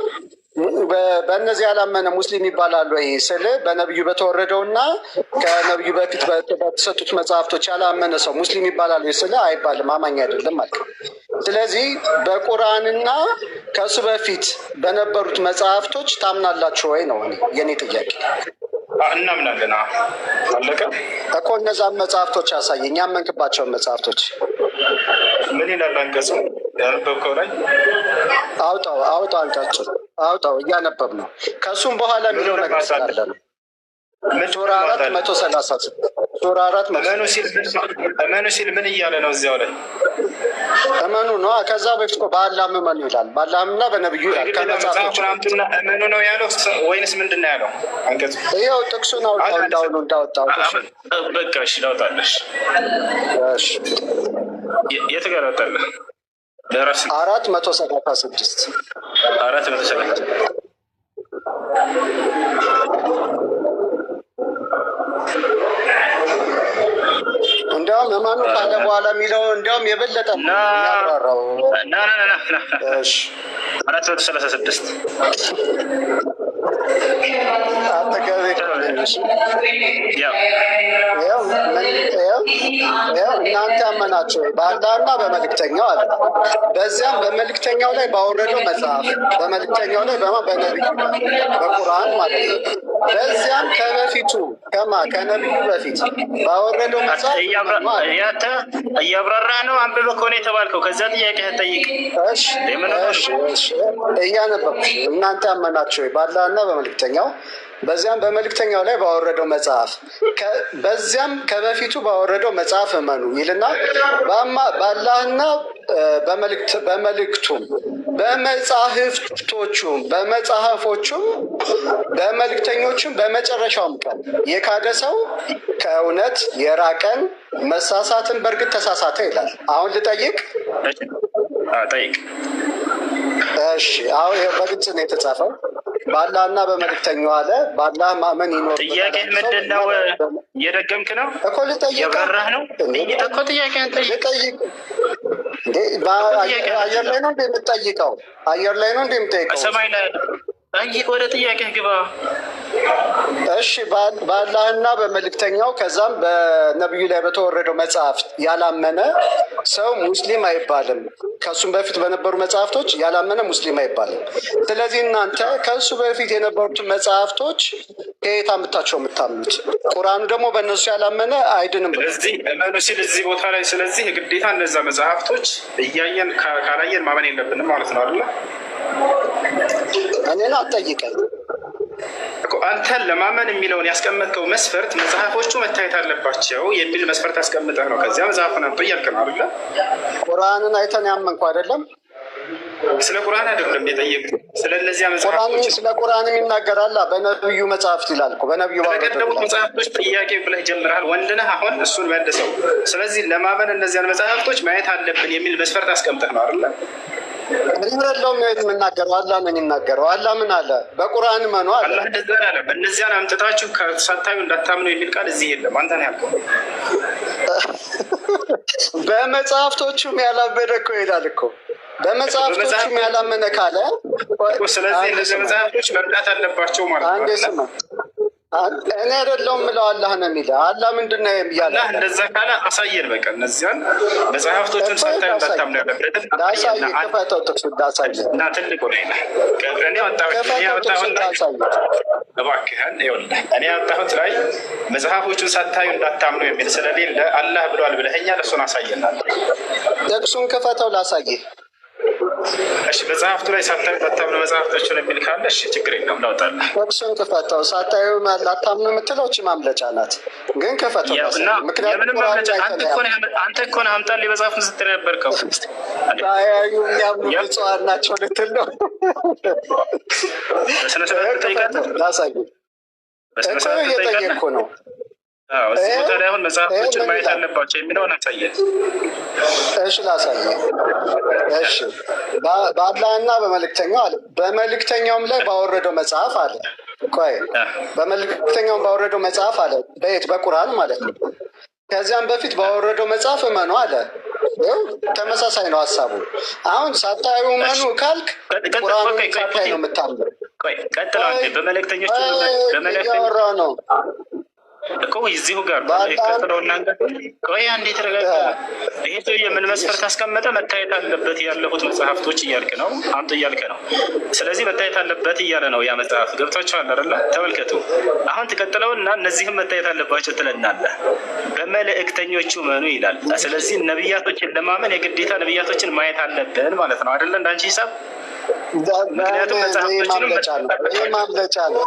በእነዚህ ያላመነ ሙስሊም ይባላሉ ወይ ስል በነቢዩ በተወረደውና ከነቢዩ በፊት በተሰጡት መጽሐፍቶች ያላመነ ሰው ሙስሊም ይባላሉ ወይ ስል አይባልም፣ አማኝ አይደለም ማለት ነው። ስለዚህ በቁርአንና ከእሱ በፊት በነበሩት መጽሐፍቶች ታምናላችሁ ወይ ነው የኔ ጥያቄ። እናምናለን። አለቀ እኮ። እነዛን መጽሐፍቶች ያሳየኝ፣ ያመንክባቸውን መጽሐፍቶች። ምን ይላል አንቀጹ? ያነበብከው ላይ አውጣው አንቀጹ አውጣው። እያነበብ ነው። ከእሱም በኋላ የሚለው ነገር ስላለ ነው። ሱራ 436 ሱራ 4 እመኑ ሲል ምን እያለ ነው? እዚያው ላይ እመኑ ነው። ከዛ በፊት እኮ በአላህም እመኑ ይላል። በአላህምና በነብዩ ይላል። ከመጽሐፎች እመኑ ነው ያለው ወይንስ ምንድን ነው ያለው? አንቀጹ ይኸው ጥቅሱን አውጣው። እንዳወጣው በቃ እሺ፣ ላውጣለሽ። እሺ፣ የት ጋር አወጣለህ? 436 እንዲያውም እመኑ ካለ በኋላ የሚለው እንዲያውም የበለጠ ያብራራው። 436 እናንተ ያመናችሁ በአላህና በመልእክተኛው አለ። በዚያም በመልእክተኛው ላይ ባወረደው መጽሐፍ በመልእክተኛው ላይ በነቢዩ በቁርአን ማለት ነው። በዚያም ከበፊቱ ከነቢዩ በፊት ባወረደው መጽሐፍ እያብራራ ነው። አንብበህ ከሆነ የተባልከው ከዛ ጥያቄ ጠይቅ። እያነበብኩ እናንተ ያመናችሁ በአላህና በመልእክተኛው በዚያም በመልእክተኛው ላይ ባወረደው መጽሐፍ በዚያም ከበፊቱ ባወረደው መጽሐፍ እመኑ ይልና በአላህና በመልእክቱም በመጽሐፎቹም በመልእክተኞቹም በመጨረሻውም ቀን የካደ ሰው ከእውነት የራቀን መሳሳትን በእርግጥ ተሳሳተ ይላል። አሁን ልጠይቅ ጠይቅ። እሺ አሁን በግልጽ ነው የተጻፈው። በአላህና በመልእክተኛው አለ። በአላህ ማመን ይኖር። ጥያቄ ምንድን ነው? እየደገምክ ነው እኮ ልጠይቅህ። የበራህ ነው እኮ ጥያቄ ልጠይቅ። አየር ላይ ነው እንደምጠይቀው? አየር ላይ ነው እንደምጠይቀው? ሰማይ ላይ ጠይቅ። ወደ ጥያቄ ግባ። እሺ በአላህና በመልእክተኛው ከዛም በነቢዩ ላይ በተወረደው መጽሐፍት ያላመነ ሰው ሙስሊም አይባልም። ከእሱም በፊት በነበሩ መጽሐፍቶች ያላመነ ሙስሊም አይባልም። ስለዚህ እናንተ ከእሱ በፊት የነበሩትን መጽሐፍቶች ከየት አምጥታችሁ የምታምኑት? ቁርአኑ ደግሞ በእነሱ ያላመነ አይድንም። ስለዚህ እመኑ ሲል እዚህ ቦታ ላይ ስለዚህ ግዴታ እነዛ መጽሐፍቶች እያየን ካላየን ማመን የለብንም ማለት ነው አይደለ? እኔን አትጠይቀኝ። አንተን ለማመን የሚለውን ያስቀመጥከው መስፈርት መጽሐፎቹ መታየት አለባቸው የሚል መስፈርት አስቀምጠህ ነው። ከዚያ መጽሐፉን አምጡ እያልክ ነው አይደለ? ቁርአንን አይተን ያመንኩ አይደለም። ስለ ቁርአን አይደለም የጠየቅኩት፣ ስለ እነዚያ መጽሐፎች። ስለ ቁርአንም ይናገራል። በነብዩ መጽሐፍት ይላል እኮ በነብዩ በቀደሙት መጽሐፍቶች ጥያቄ ብለህ ጀምረሃል። ወንድ ነህ አሁን፣ እሱን መልሰው። ስለዚህ ለማመን እነዚያን መጽሐፍቶች ማየት አለብን የሚል መስፈርት አስቀምጠህ ነው አይደለ? ምንረለውም የምናገረው አላህ ነው የሚናገረው። አላህ ምን አለ? በቁርአን መኑ አለ። አላህ እንደዛ አለ። እነዚያን አምጥታችሁ ሳታዩ እንዳታምኑ የሚል ቃል እዚህ የለም። አንተ ነው ያልከው። በመጽሐፍቶቹም ያላመነ እኮ ይላል እኮ። በመጽሐፍቶቹም ያላመነ ካለ ስለዚህ እነዚህ መጽሐፍቶች መምጣት አለባቸው ማለት ነው። እኔ አይደለሁም የምለው አላህ ነው የሚለው። አላህ ምንድን ነው ያለ? አላህ እንደዛ ካለ አሳየን። በቃ እነዚያን መጽሐፍቶቹን ሳታዩ እንዳታምኑ ያለበትን ዳሳይ ከፈተው ጥቅሱ ዳሳይ እና ትልቁ ነው እኔ እባክህን ይኸውልህ፣ እኔ ያወጣሁት ላይ መጽሐፎቹን ሳታዩ እንዳታምኑ የሚል ስለሌለ አላህ ብሏል ብለኸኛል። እሱን አሳየናል። ጥቅሱን ክፈተው ላሳየህ። እሺ መጽሐፍቱ ላይ ሳታዩ እንዳታምኑ መጽሐፍቶቹን የሚል ካለ እሺ ችግር የለውም እናውጣለን። ጥቅሱን ክፈተው። ሳታዩ ላታምኑ የምትለው እቺ ማምለጫ ናት። ግን ክፈተው። ምክንያቱም አንተ እኮ ነህ አምጣልኝ መጽሐፉን ስትል ነበርከው። ታያዩ የሚያምኑ ብፁዓን ናቸው ልትል ነው። በስነ ስርዓት ትጠይቃለህ። ላሳየህ እኮ እየጠየቅኩ ነው። እዚህ ቦታ ላይ አሁን መጽሐፎችን ማየት አለባቸው የሚለውን አሳየህ። እሺ ላሳየህ። እሺ በአላህና በመልእክተኛው አለ። በመልእክተኛውም ላይ ባወረደው መጽሐፍ አለ። ቆይ በመልእክተኛውም ባወረደው መጽሐፍ አለ። በየት? በቁርአን ማለት ነው። ከዚያም በፊት ባወረደው መጽሐፍ እመኑ አለ። ይኸው ተመሳሳይ ነው ሀሳቡ። አሁን ሳታዩ እመኑ ካልክ ቁርአኑን ሳታይ ነው የምታምነው። ቆይ ቀጥላ በመልእክተኞች እያወራ ነው እኮ እዚሁ ጋር ቀጥለውና ቆይ አንዴ ተረጋጋ። ይሄ ሰውዬ ምን መስፈርት አስቀመጠ? መታየት አለበት ያለፉት መጽሐፍቶች እያልክ ነው፣ አምጡ እያልክ ነው። ስለዚህ መታየት አለበት እያለ ነው ያ መጽሐፍ። ገብቷችኋል አይደለ? ተመልከቱ። አሁን ትቀጥለውና እነዚህም መታየት አለባቸው ትለናለህ። በመልእክተኞቹ መኑ ይላል። ስለዚህ ነቢያቶችን ለማመን የግዴታ ነቢያቶችን ማየት አለብን ማለት ነው አይደለ? እንዳንቺ ሂሳብ ምክንያቱም መጽሐፎችንም ማምለጫ ነው።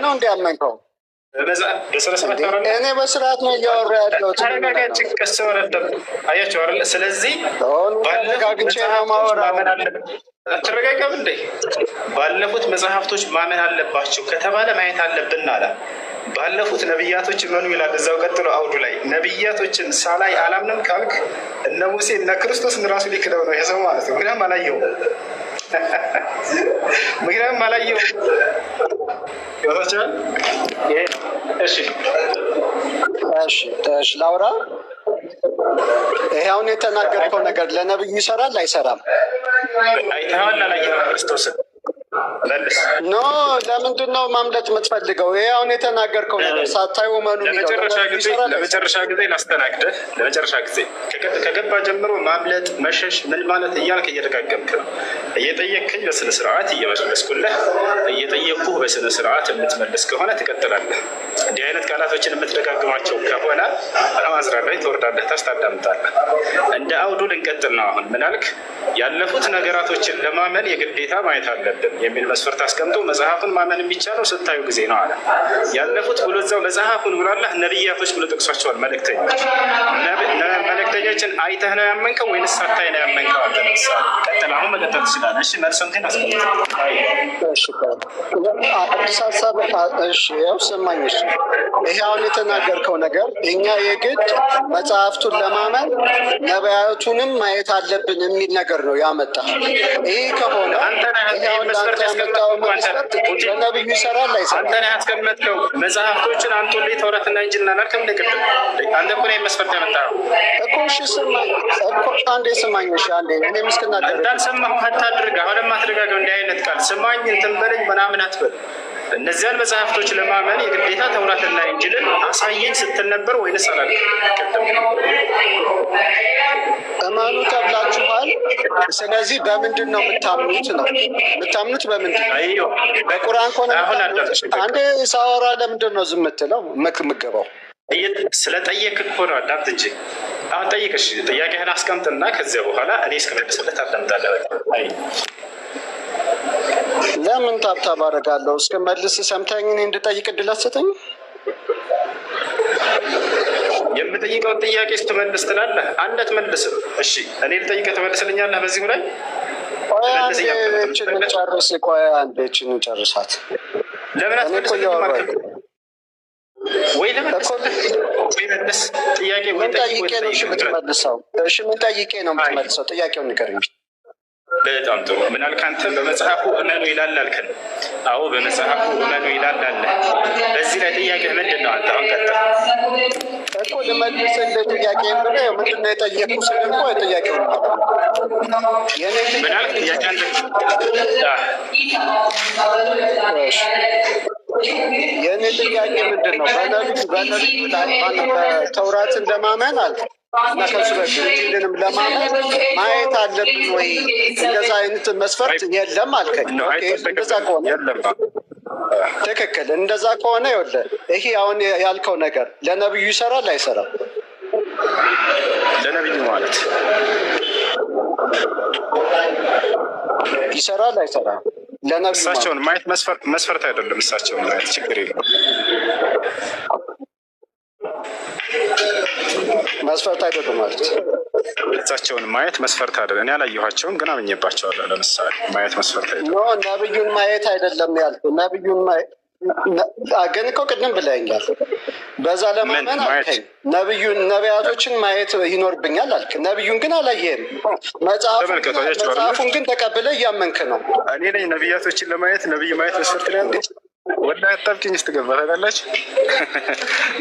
ነው እንዲያመንከው እኔ በስርዓት ነው እያወራ ያለው። አያቸው አይደለ? ስለዚህ ተረጋግቼ ነው ማወራ። አትረጋጋም እንዴ? ባለፉት መጽሐፍቶች ማመን አለባቸው ከተባለ ማየት አለብን አለ። ባለፉት ነቢያቶች መኑ ይላል እዛው ቀጥሎ አውዱ ላይ። ነቢያቶችን ሳላይ አላምንም ካልክ እነ ሙሴ እነ ክርስቶስን ራሱ ሊክደው ነው የሰው ማለት ነው። ምክንያቱም አላየው ምክንያቱም አላየው። ይወታቻል። እሺ ላውራ። ይሄ አሁን የተናገርከው ነገር ለነብዩ ይሰራል አይሰራም? አይተኸዋል አላየኸውም? ክርስቶስን መልስ። ኖ ለምንድን ነው ማምለጥ የምትፈልገው? ይሄ አሁን የተናገርከው ነገር ሳታዩ መኑ ለመጨረሻ ጊዜ ላስተናግደህ። ለመጨረሻ ጊዜ ከገባ ጀምሮ ማምለጥ መሸሽ ምን ማለት እያልክ እየደጋገምክ ነው። እየጠየቅክኝ በስነ ስርዓት እየመለስኩልህ፣ እየጠየቅኩህ በስነ ስርዓት የምትመልስ ከሆነ ትቀጥላለህ። እንዲህ አይነት ቃላቶችን የምትደጋግማቸው ከሆነ አማዝራ ላይ ትወርዳለህ፣ ታስታዳምጣለህ። እንደ አውዱ ልንቀጥል ነው። አሁን ምን አልክ? ያለፉት ነገራቶችን ለማመን የግዴታ ማየት አለብን የሚል መስፈርት አስቀምጦ መጽሐፉን ማመን የሚቻለው ስታዩ ጊዜ ነው አለ። ያለፉት ብሎ እዛው መጽሐፉን ብሏላ ነቢያቶች ብሎ ጠቅሷቸዋል። መልእክተኞች መዛግብቶችን አይተህ ነው ያመንከው ወይንስ ሳታይ ነው ያመንከው? አንተ ለምሳሌ ቀጥል፣ አሁን መቀጠል ትችላለህ። እሺ መልሱን ግን አስቀምጥ። አዲስ ሀሳብ ያው ሰማኝ። ይሄ አሁን የተናገርከው ነገር እኛ የግድ መጽሐፍቱን ለማመን ነቢያቱንም ማየት አለብን የሚል ነገር ነው ያመጣ። ይሄ ከሆነ ለአንተ ያመጣው መስፈርት ለነብዩ ይሰራል አይሰራም? አንተ ነህ ያስቀመጥከው። መጽሐፍቶችን አንቶልኝ ተውራትና እንጂልና ላልከም ልቅድም አንተ እኮ ነው መስፈርት ያመጣው እኮ። እሺ ስማኝ እኮ አንዴ ስማኝ። እሺ አንዴ እኔ ምስክናገር እንዳልሰማሁ አታድርግ። አሁንም አትደጋገም እንዲህ አይነት ቃል ስማኝ እንትን በለኝ ምናምን አትበል። እነዚያን መጽሐፍቶች ለማመን የግዴታ ተውራትና እንጂልን አሳየኝ ስትል ነበር ወይንስ አላልክም? እመኑ ተብላችኋል። ስለዚህ በምንድን ነው የምታምኑት? ነው የምታምኑት በምንድን ነው? በቁርአን ከሆነ አንዴ ሳወራ ለምንድን ነው ዝም የምትለው? የምገባው ስለጠየቅ እኮ ነው። አዳምጥ እንጂ አሁን ጠይቅሽ። ጥያቄህን አስቀምጥና ከዚያ በኋላ እኔ እስከመልስለት አዳምጣለህ። ለምን ታብታብ አደርጋለሁ? እስከመልስ ሰምተኝ እኔ እንድጠይቅ እድል አትሰጠኝ? የምጠይቀውን ጥያቄ ስትመልስ ትላለህ። አንድ አትመልስም። እሺ እኔ ልጠይቅህ ትመልስልኛለህ? በዚሁ ላይ ችን ጨርስ። ቆይ አንዴ ችን ጨርሳት። ለምን አትመልስልኝ? ወይ ለመልስ ጥያቄ ምን ጠይቄ ነው የምትመልሰው? እሺ ምን ጠይቄ ነው የምትመልሰው? ጥያቄውን ንገረኝ። በጣም ጥሩ። ምን አልክ አንተ? በመጽሐፉ እመኑ ይላል አልከን። አዎ በመጽሐፉ እመኑ ይላል አለ። በዚህ ላይ ጥያቄ ምንድን ነው? አንተ አሁን ቀጥል እኮ ልመልስልህ ጥያቄ ብለህ ምንድን ነው የጠየቁ ስል እኮ ጥያቄው ምን አልክ? ጥያቄ አንተ የእኔ ጥያቄ ምንድን ነው? በነቢዩ በተውራትን ለማመን አልክ እና ከሱ በፊት እንጂልንም ለማመን ማየት አለብን ወይ? እንደዛ አይነት መስፈርት የለም አልከኝ። እንደዛ ከሆነ ትክክል። እንደዛ ከሆነ ይኸውልህ ይሄ አሁን ያልከው ነገር ለነቢዩ ይሰራል አይሰራም? ለነቢዩ ማለት ይሰራል አይሰራም? እሳቸውን ማየት መስፈርት አይደለም። እሳቸውን ማየት ችግር የለም። መስፈርት አይደለም ማለት እሳቸውን ማየት መስፈርት አይደለም። እኔ አላየኋቸውም ግን አምኜባቸዋለሁ። ለምሳሌ ማየት መስፈርት አይደለም። ነብዩን ማየት አይደለም ያልኩህ። ነብዩን ማየት ግን እኮ ቅድም ብለኸኛል። በዛ ለማመን አልከኝ። ነቢያቶችን ማየት ይኖርብኛል አልክ። ነብዩን ግን አላየህም። መጽሐፉን ግን ተቀብለህ እያመንክ ነው። እኔ ነኝ ነቢያቶችን ለማየት ነብዩ ማየት መስፈርት ነው ያልኩት። ወላ አጣብቂኝ ውስጥ ገባ ታውቃላችሁ።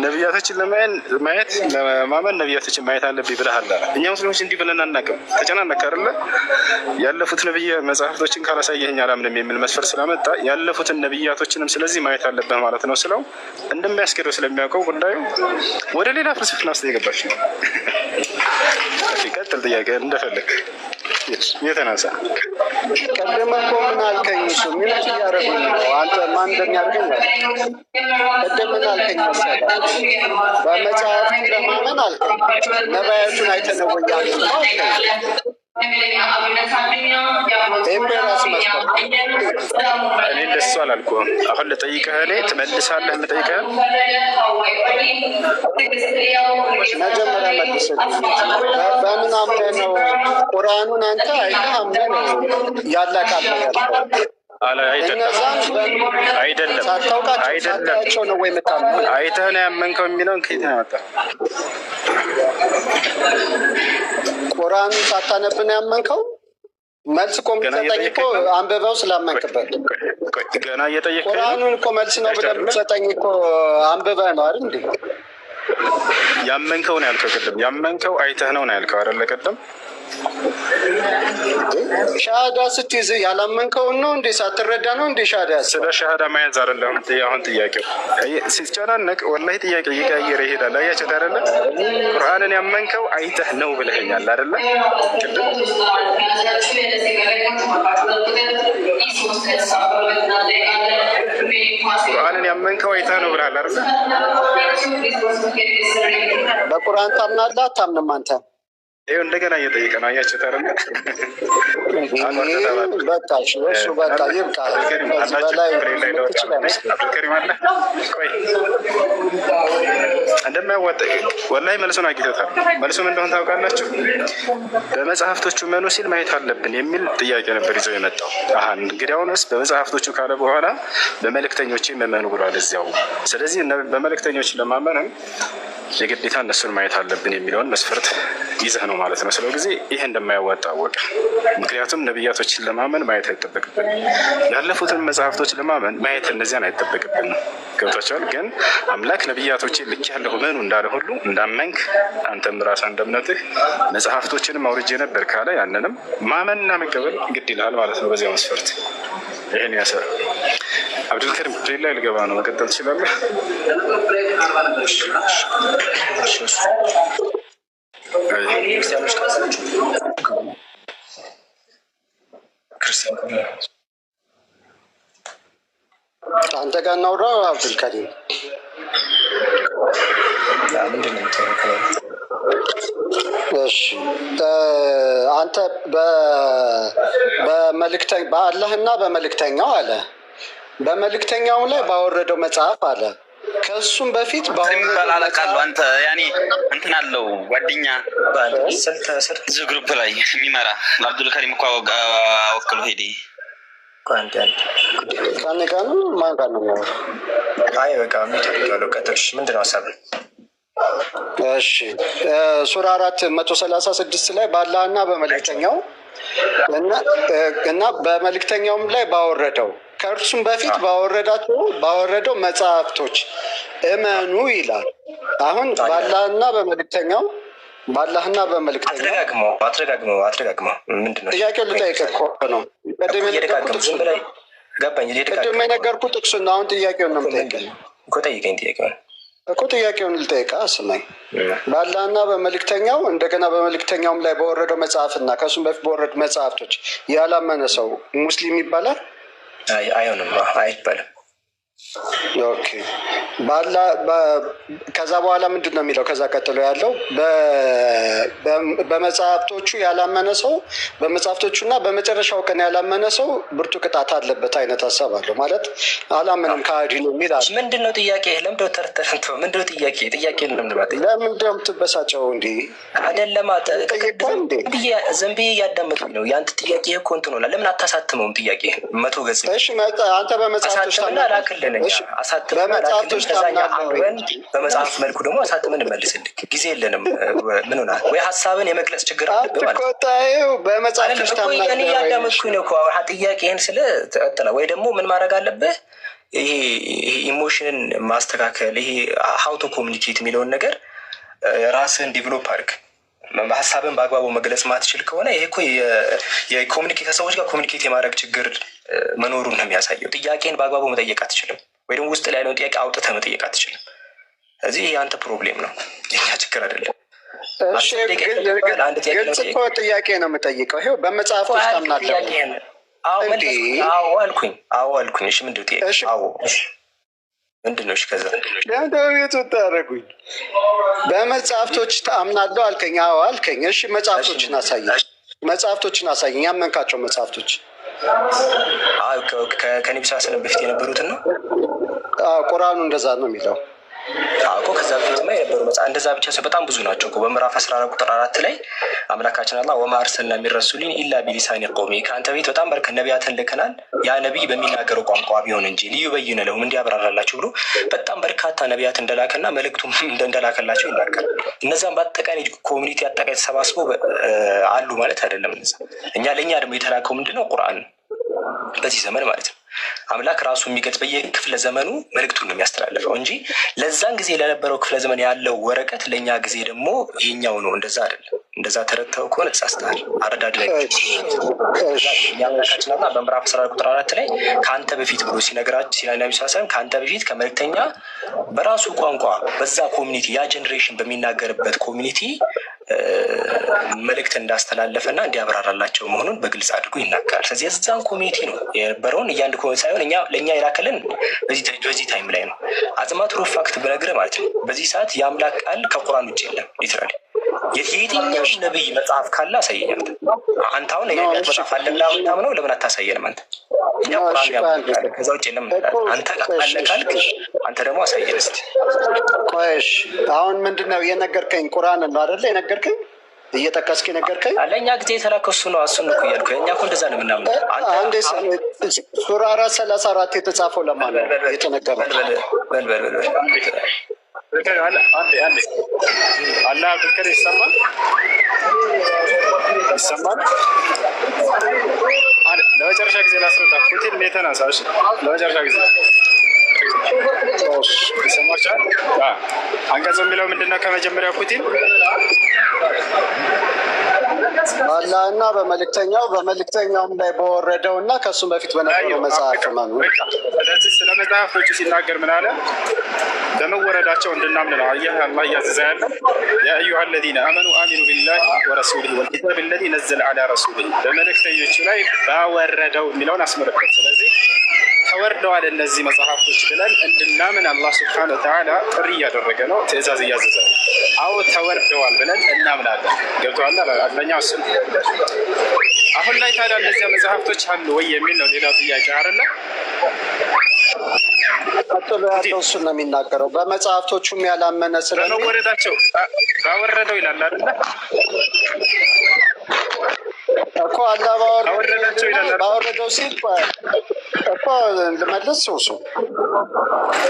ነቢያቶችን ለማየት ለማመን ነቢያቶችን ማየት አለብኝ ብለሃል። እኛ ሙስሊሞች እንዲህ ብለን አናውቅም። ተጨናነቅ አይደለ? ያለፉት ነብይ መጽሐፍቶችን ካላሳየኸኝ አላምንም የሚል መስፈር ስላመጣ ያለፉትን ነቢያቶችንም ስለዚህ ማየት አለብህ ማለት ነው ስለው እንደሚያስገደው ስለሚያውቀው ጉዳዩ ወደ ሌላ ፍልስፍና ውስጥ የገባች ነው። ቀጥል፣ ጥያቄ እንደፈለግ የተናሳ ቀደም እኮ ምን አልከኝ? እሱ ምን እያደረጉኝ ነው? አንተ ማን እንደሚያደርገኝ ቀደም ምን አልከኝ መሰለህ? በመጽሐፍ ለማመን አልከኝ። ነቢያቱን አይተነወያል እኔ እንደሱ አላልኩህም። አሁን ልጠይቅህ እኔ ትመልሳለህ? የምጠይቅህን መጀመሪያ መልስልኝ። በምን አምነህ ነው ቁርአኑን አንተ አይተህ አምነህ ነው ያላቃል ያልከው? አይደለም ሳታውቃቸው ነው ወይ የምታምነው? አይተህ ነው ያመንከው የሚለውን ከየት ነው ያመጣው? ቁርአኑን ሳታነብ ነው ያመንከው? መልስ እኮ የምትሰጠኝ እኮ አንብበው ስላመንክበት። ገና እየጠየቅህ ቁርአኑን እኮ መልስ ነው ብለህ የምትሰጠኝ እኮ አንብበህ ነው አይደል እንዴ? ያመንከው ነው ያልከው ቅድም። ያመንከው አይተህ ነው ያልከው አይደለ ቅድም? ሻሃዳ ስትይዝ ያላመንከውን ነው እንዴ? ሳትረዳ ነው እንዴ ሻሃዳ? ስለ ሻሃዳ መያዝ አይደለም አሁን ጥያቄው። ሲጨናነቅ ወላሂ ጥያቄ እየቀያየረ ይሄዳል። አያችሁት አይደለ? ቁርአንን ያመንከው አይተህ ነው ብለኸኛል አይደለ? ቁርአንን ያመንከው አይተህ ነው ብለሃል አይደለ? በቁርአን ታምናለህ አታምንም አንተ? ይኸው እንደገና እየጠየቀ ነው። አያቸው ታረ በቃ እሱ በቃ ይብቃ። አብዱልከሪም አለ ቆይ እንደማያዋጣ ወላሂ መልሱን አግኝቶታል። መልሱም እንደሆነ ታውቃላችሁ። በመጽሐፍቶቹ መኑ ሲል ማየት አለብን የሚል ጥያቄ ነበር ይዘው የመጣው። እንግዲያውንስ በመጽሐፍቶቹ ካለ በኋላ በመልእክተኞች መመኑ ብሏል እዚያው። ስለዚህ በመልእክተኞች ለማመንም የግዴታ እነሱን ማየት አለብን የሚለውን መስፈርት ይዘህ ነው ማለት ነው። ስለ ጊዜ ይሄ እንደማያዋጣ አወቀ። ምክንያቱም ነቢያቶችን ለማመን ማየት አይጠበቅብን፣ ያለፉትን መጽሐፍቶች ለማመን ማየት እነዚያን አይጠበቅብን ነው። ገብቷቸዋል። ግን አምላክ ነቢያቶችን ልክ ያለሁ መኑ እንዳለ ሁሉ እንዳመንክ አንተም ራስህ እንደምነትህ መጽሐፍቶችንም አውርጄ ነበር ካለ ያንንም ማመንና መቀበል ግድ ይልሃል ማለት ነው። በዚያ መስፈርት ይሄን ያሰ አብዱልከሪም ሌላ ልገባ ነው። መቀጠል ትችላለህ። አንተ ጋር እናውራ አብዱልከሪም። እሺ አንተ በአላህና በመልእክተኛው አለ፣ በመልእክተኛው ላይ ባወረደው መጽሐፍ አለ። ከሱም በፊት ባላቃሉ አንተ ያኔ እንትን አለው ጓደኛ እዚህ ግሩፕ ላይ የሚመራ ለአብዱልከሪም እኮ ወክሎ ሄዴ ከኔ ጋር ነው። ማን ጋር ነው የሚያወራው? አይ በቃ ያለው ቀጥልሽ። ምንድን ነው ሀሳብ? እሺ ሱራ 436 ላይ በአላህና በመልእክተኛው እና በመልእክተኛውም ላይ ባወረደው ከእርሱም በፊት ባወረደው መጽሐፍቶች እመኑ ይላል። አሁን በአላህና በመልእክተኛው አትረጋግመው ምንድን ነው ጥያቄው? ልጠይቅህ እኮ ነው። ቅድም የነገርኩህ ጥቅሱን ነው። አሁን ጥያቄውን ነው የምጠይቅህ እኮ ጥያቄውን ልጠይቅህ። ስማኝ። በአላህና በመልእክተኛው እንደገና በመልእክተኛውም ላይ በወረደው መጽሐፍና ከእሱም በፊት በወረዱ መጽሐፍቶች ያላመነ ሰው ሙስሊም ይባላል? አይሆንም፣ አይባልም። ኦኬ። ከዛ በኋላ ምንድን ነው የሚለው? ከዛ ቀጥሎ ያለው በመጽሐፍቶቹ ያላመነ ሰው በመጽሐፍቶቹና በመጨረሻው ቀን ያላመነ ሰው ብርቱ ቅጣት አለበት አይነት ሀሳብ አለው። ማለት አላመንም ከሃዲ ነው የሚል አለ። ምንድን ነው ጥያቄ? ለምንድነው ተርተንቶ ምንድን ነው ጥያቄ ለምንድነው የምትበሳጨው? እንዲህ አይደለም። ዝም ብዬ እያዳመጡኝ ነው። የአንተ ጥያቄ እኮ እንትን ሆና ለምን አታሳትመውም? ጥያቄ 100 ገጽ። እሺ አንተ በመጽሐፍቶች በመጽሐፍ መልኩ ደግሞ አሳትመን እንመልስልህ። ጊዜ የለንም። ምን ሆናል ወይ? ሀሳብን የመግለጽ ችግር አለብህ ማለት ነው። እኔ እያዳመጥኩኝ ነው እኮ ጥያቄህን ስለ ተቀጥላ ወይ ደግሞ ምን ማድረግ አለብህ? ይሄ ኢሞሽንን ማስተካከል፣ ይሄ ሀው ቱ ኮሚኒኬት የሚለውን ነገር ራስህን ዲቨሎፕ አድርግ። ሀሳብን በአግባቡ መግለጽ ማትችል ከሆነ ይሄ እኮ የኮሚኒኬት ከሰዎች ጋር ኮሚኒኬት የማድረግ ችግር መኖሩን ነው የሚያሳየው። ጥያቄን በአግባቡ መጠየቅ አትችልም፣ ወይ ደግሞ ውስጥ ላይ ያለውን ጥያቄ አውጥተህ መጠየቅ አትችልም። ስለዚህ ይህ የአንተ ፕሮብሌም ነው፣ የኛ ችግር አይደለም። ግልጽ እኮ ጥያቄ ነው የምጠይቀው። ይኸው በመጽሐፍ ውስጥ ታምናለህ? አዎ አልኩኝ። እሺ ምንድን ነው ጥያቄ? አዎ ምንድን ነው? እሺ ከዛ ለምንድነው ታደረጉኝ? በመጽሐፍቶች ታምናለሁ አልከኝ። አዎ አልከኝ። እሺ መጽሐፍቶችን አሳየኝ፣ ያመንካቸው መጽሐፍቶች። ከነቢ ሰለላሁ በፊት የነበሩትን ነው። ቁርአኑ እንደዛ ነው የሚለው እኮ። ከዛ በፊትማ የነበሩ እንደዛ ብቻ ሰው በጣም ብዙ ናቸው እኮ። በምዕራፍ 14 ቁጥር 4 ላይ አምላካችን አላህ ወማ አርሰልና ሚን ረሱሊን ኢላ ቢሊሳኒ ቀውሚ፣ ከአንተ ቤት በጣም በርከት ነቢያትን ልከናል ያ ነቢይ በሚናገረው ቋንቋ ቢሆን እንጂ ሊዩበይነ ለሁም እንዲያብራራላቸው ብሎ በጣም በርካታ ነቢያት እንደላከና መልእክቱም እንደላከላቸው ይናገራል። እነዛም በአጠቃላይ ኮሚኒቲ አጠቃላይ ተሰባስበው አሉ ማለት አይደለም። ለእኛ ደግሞ የተላከው ምንድነው? ቁርአን ነው። በዚህ ዘመን ማለት ነው አምላክ ራሱ የሚገልጽ በየክፍለ ዘመኑ መልእክቱን ነው የሚያስተላልፈው እንጂ ለዛን ጊዜ ለነበረው ክፍለ ዘመን ያለው ወረቀት ለእኛ ጊዜ ደግሞ ይሄኛው ነው። እንደዛ አይደለም። እንደዛ ተረድተው ከሆነ ተሳስተሃል። አረዳድ ላይ ያመለካችንና በምዕራፍ 14 ቁጥር 4 ላይ ከአንተ በፊት ብሎ ሲነግራችሁ ሲናናቢ ሳሰን ከአንተ በፊት ከመልእክተኛ በራሱ ቋንቋ በዛ ኮሚኒቲ ያ ጀኔሬሽን በሚናገርበት ኮሚኒቲ መልእክት እንዳስተላለፈና እንዲያብራራላቸው መሆኑን በግልጽ አድርጎ ይናገራል። ስለዚህ የዛን ኮሚኒቲ ነው የነበረውን እያንድ ኮሚኒቲ ሳይሆን ለእኛ የላከልን በዚህ ታይም ላይ ነው። አጽማት ሩፍ ፋክት ብነግርህ ማለት ነው በዚህ ሰዓት የአምላክ ቃል ከቁርአን ውጭ የለም። ሊትራሊ የትኛው ነብይ መጽሐፍ ካለ አሳየኛል። አንተ አሁን የነቢያት መጽሐፍ አለ ብለህ የምታምነው ለምን አታሳየንም? አንተ እኛ ቁርአን ያምናል። ከዛ ውጭ የለም። አንተ አለ ካልክ አንተ ደግሞ አሳየን እስኪ። ቆይሽ አሁን ምንድነው የነገርከኝ? ቁርአን ነው አይደለ የነገርከኝ? እየጠቀስክ የነገርከኝ ለእኛ ጊዜ የተላከው እሱ ነው። እሱን እኮ እያልኩ እኛ እኮ እንደዛ ነው የምናምነው። አንዴ ሱራ 434 የተጻፈው ለማን ነው የተነገረው? አላህ ፍቅር ይሰማል ይሰማል። ለመጨረሻ ጊዜ ላስረዳ። ፑቲን የተናሳሽ ለመጨረሻ ጊዜ ይሰማቻል። አንቀጽ የሚለው ምንድነው? ከመጀመሪያው ፑቲን አላህና በመልእክተኛውም ላይ በወረደው እና ከሱ በፊት በነበረው መጽሐፍ ማኑ። ስለዚህ ስለ መጽሐፎቹ ሲናገር ምን አለ? በመወረዳቸው እንድናምን ነው። አየህ አላህ እያዘዘ ያለው ያ አዩሃ الذين آمنوا آمنوا بالله ورسوله والكتاب الذي نزل على رسوله በመልእክተኞቹ ላይ ባወረደው የሚለውን አስመረቀ። ስለዚህ ተወርደዋል እነዚህ መጽሐፎች ብለን እንድናምን አላህ ሱብሓነሁ ወተዓላ ጥሪ እያደረገ ነው፣ ትእዛዝ እያዘዘ ነው። አዎ ተወርደዋል ብለን እናምናለን። ገብቶሃል? አንደኛው እሱ። አሁን ላይ ታዲያ እነዚያ መጽሐፍቶች አሉ ወይ የሚል ነው ሌላው ጥያቄ አይደለ? ቀጥሎ ያለው እሱን ነው የሚናገረው። በመጽሐፍቶቹም ያላመነ ስለመወረዳቸው ባወረደው ይላል አይደለ? እኮ አላህ ባወረደው ሲል እኮ ልመልስ እሱ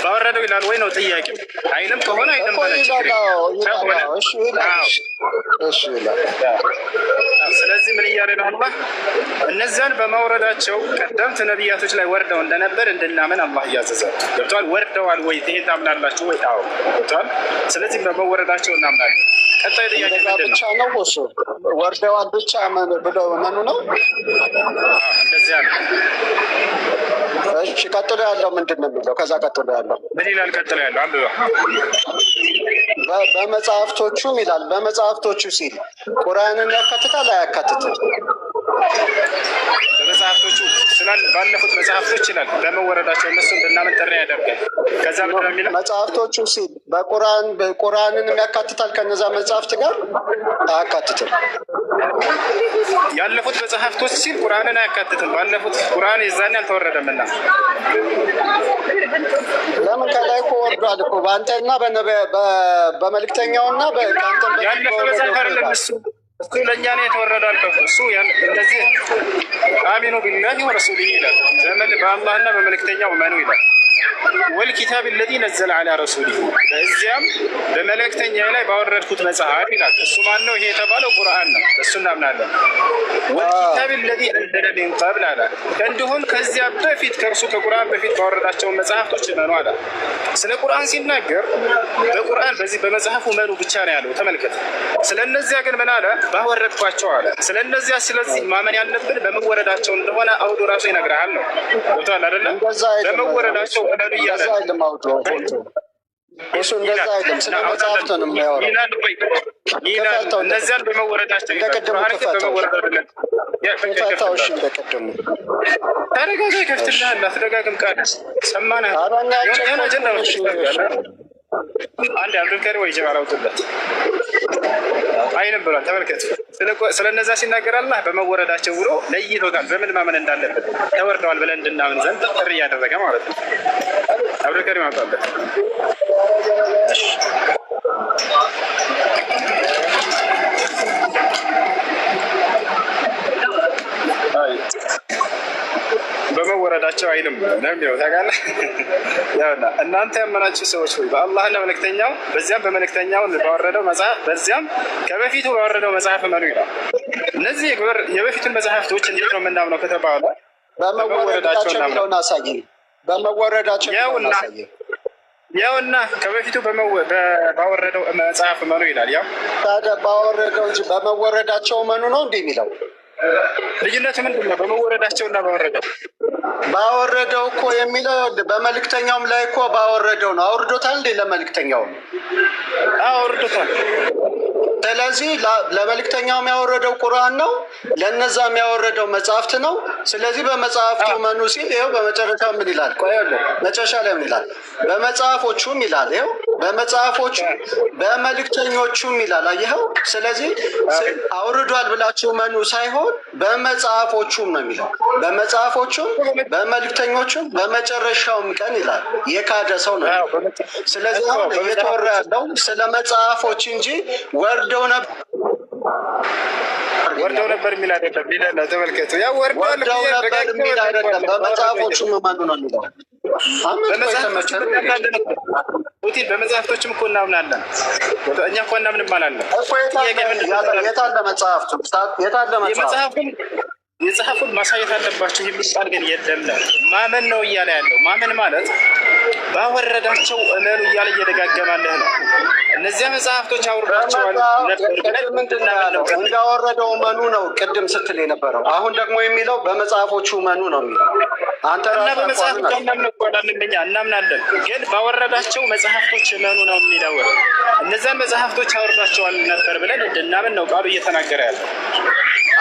ባወረደው ይላል ወይ ነው ጥያቄው? አይልም ከሆነ አይልም ማለት እሺ ይላል። ስለዚህ ምን እያለ ነው አላህ? እነዚያን በማውረዳቸው ቀደምት ነቢያቶች ላይ ወርደው እንደነበር እንድናምን አላህ እያዘዘ ገብቷል። ወርደዋል ወይ ይሄ ታምናላችሁ ወይ? አዎ ገብቷል። ስለዚህ በመወረዳቸው እናምናለን። ቀጣይ ጥያቄ ብቻ ነው እሱ ወርደዋል ብቻ ብለው መኑ ነው እንደዚያ ነው። እሺ ቀጥሎ ያለው ምንድን ነው የሚለው? ከዛ ቀጥሎ ያለው ምን ይላል? ቀጥሎ ያለው አንብባ። በመጽሐፍቶቹም ይላል። በመጽሐፍቶቹ ሲል ቁርአንን ያካትታል አያካትትም? በመጽሐፍቶቹ ስላል ባለፉት መጽሐፍቶች ይላል በመወረዳቸው እነሱ እንድናምን ጥሪ ያደርጋል። ከዛ ምንድነው የሚለው? መጽሐፍቶቹ ሲል ቁርአንን ያካትታል ከነዛ መጽሐፍት ጋር አያካትትም? ያለፉት መጽሐፍቶች ሲል ቁርአንን አያካትትም። ባለፉት ቁርአን የዛኔ አልተወረደምና ለምን ከላይ እኮ ወርዷል እኮ በአንተና በመልእክተኛውና በአንተ ያለፈ መጽሐፍ አይደለም እሱ ለእኛ ነው የተወረደ አልከው። እሱ እንደዚህ አሚኑ ቢላሂ ወረሱሊሂ ይላል። በአላህና በመልእክተኛው እመኑ ይላል። ወልኪታብ ለዚ ነዘለ ዐላ ረሱሊሂ በዚያም በመልእክተኛ ላይ ባወረድኩት መጽሐፍ ይላል። እሱ ማን ነው? ይሄ የተባለው ቁርአን ነው። እሱ እናምናለን። ወልኪታብ ለዚ አንዘለ ሚን ቀብል አለ። እንዲሁም ከዚያ በፊት ከእርሱ ከቁርአን በፊት ባወረዳቸውን መጽሐፍቶች እመኑ አለ። ስለ ቁርአን ሲናገር በቁርአን በዚህ በመጽሐፉ እመኑ ብቻ ነው ያለው። ተመልከት። ስለነዚያ ግን ምን አለ? ባወረድኳቸው አለ። ስለነዚያ ስለዚህ ማመን ያለብን በመወረዳቸው እንደሆነ አውዱ ራሱ ይነግርሃል ነው። ወጣ አይደለም? በመወረዳቸው እመኑ እያለ እሱ እንደዛ አይደለም። ስለ መጽሐፍት ነው የሚያወራው። እነዚያን በመወረዳቸው እንደቀደሙ ክፈታዎች እንደቀደሙ ተረጋጋ። ከፍትልሃል። አትደጋግም። ቃል ሰማና አንድ አብዱልከሪም ወይ ጀማል አውጡለት አይንም ብሏል። ተመልከቱ። ስለ እነዛ ሲናገር አላህ በመወረዳቸው ብሎ ለይቶታል። በምን ማመን እንዳለበት ተወርደዋል ብለን እንድናምን ዘንድ ጥሪ እያደረገ ማለት ነው። አብዱልከሪም አውጣለት። በመወረዳቸው አይልም ነው የሚለው ታውቃለህ። ያውና እናንተ ያመናችሁ ሰዎች ሆይ በአላህና መልእክተኛው በዚያም በመልእክተኛው ባወረደው መጽሐፍ በዚያም ከበፊቱ ባወረደው መጽሐፍ እመኑ ይላል። እነዚህ የበፊቱን መጽሐፍቶች እንዴት ነው የምናምነው ከተባለ በመወረዳቸው የሚለውን አሳየኝ። በመወረዳቸው ያውና ከበፊቱ ባወረደው መጽሐፍ እመኑ ይላል። ያው ታዲያ ባወረደው እንጂ በመወረዳቸው እመኑ ነው እንዲህ የሚለው። ልዩነቱ ምንድን ነው? በመወረዳቸው እና ባወረደው እኮ የሚለው በመልእክተኛውም ላይ እኮ ባወረደው ነው። አውርዶታል እንዴ? ለመልእክተኛው አውርዶታል። ስለዚህ ለመልእክተኛውም ያወረደው ቁርአን ነው፣ ለነዛ የሚያወረደው መጽሐፍት ነው። ስለዚህ በመጽሐፍቱ መኑ ሲል ይኸው በመጨረሻ ምን ይላል? ቆይ መጨረሻ ላይ ምን ይላል? በመጽሐፎቹም ይላል። ይኸው በመጽሐፎቹ በመልእክተኞቹም ይላል። አየኸው? ስለዚህ አውርዷል ብላችሁ መኑ ሳይሆን በመጽሐፎቹም ነው የሚለው። በመጽሐፎቹም በመልእክተኞቹም በመጨረሻውም ቀን ይላል። የካደ ሰው ነው። ስለዚህ አሁን እየተወራ ያለው ስለ መጽሐፎች እንጂ ወርደው ነበር የሚል አይደለም። ሊደና ተመልከቱ። ያው ወርደው ነበር የሚል አይደለም። በመጽሐፎቹ መማኑ ነው የሚለው። በመጽሐፍቶችም እኮ እናምናለን። እኛ እኮ እናምንም አላለም እኮ። የታለ መጽሐፍቱ? የታለ መጽሐፍቱ? የጸሐፉን ማሳየት አለባቸው የሚል ቃል ግን የለም ነው። ማመን ነው እያለ ያለው። ማመን ማለት ባወረዳቸው እመኑ እያለ እየደጋገማለህ ነው። እነዚያ መጽሐፍቶች አውርዷቸዋል ነበር። እንዳወረደው እመኑ ነው ቅድም ስትል የነበረው። አሁን ደግሞ የሚለው በመጽሐፎቹ እመኑ ነው የሚለው። አንተ እና በመጽሐፍቱ እናምናለን፣ ግን ባወረዳቸው መጽሐፍቶች እመኑ ነው የሚለው። እነዚያን መጽሐፍቶች አውርዷቸዋል ነበር ብለን እንድናምን ነው ቃሉ እየተናገረ ያለው።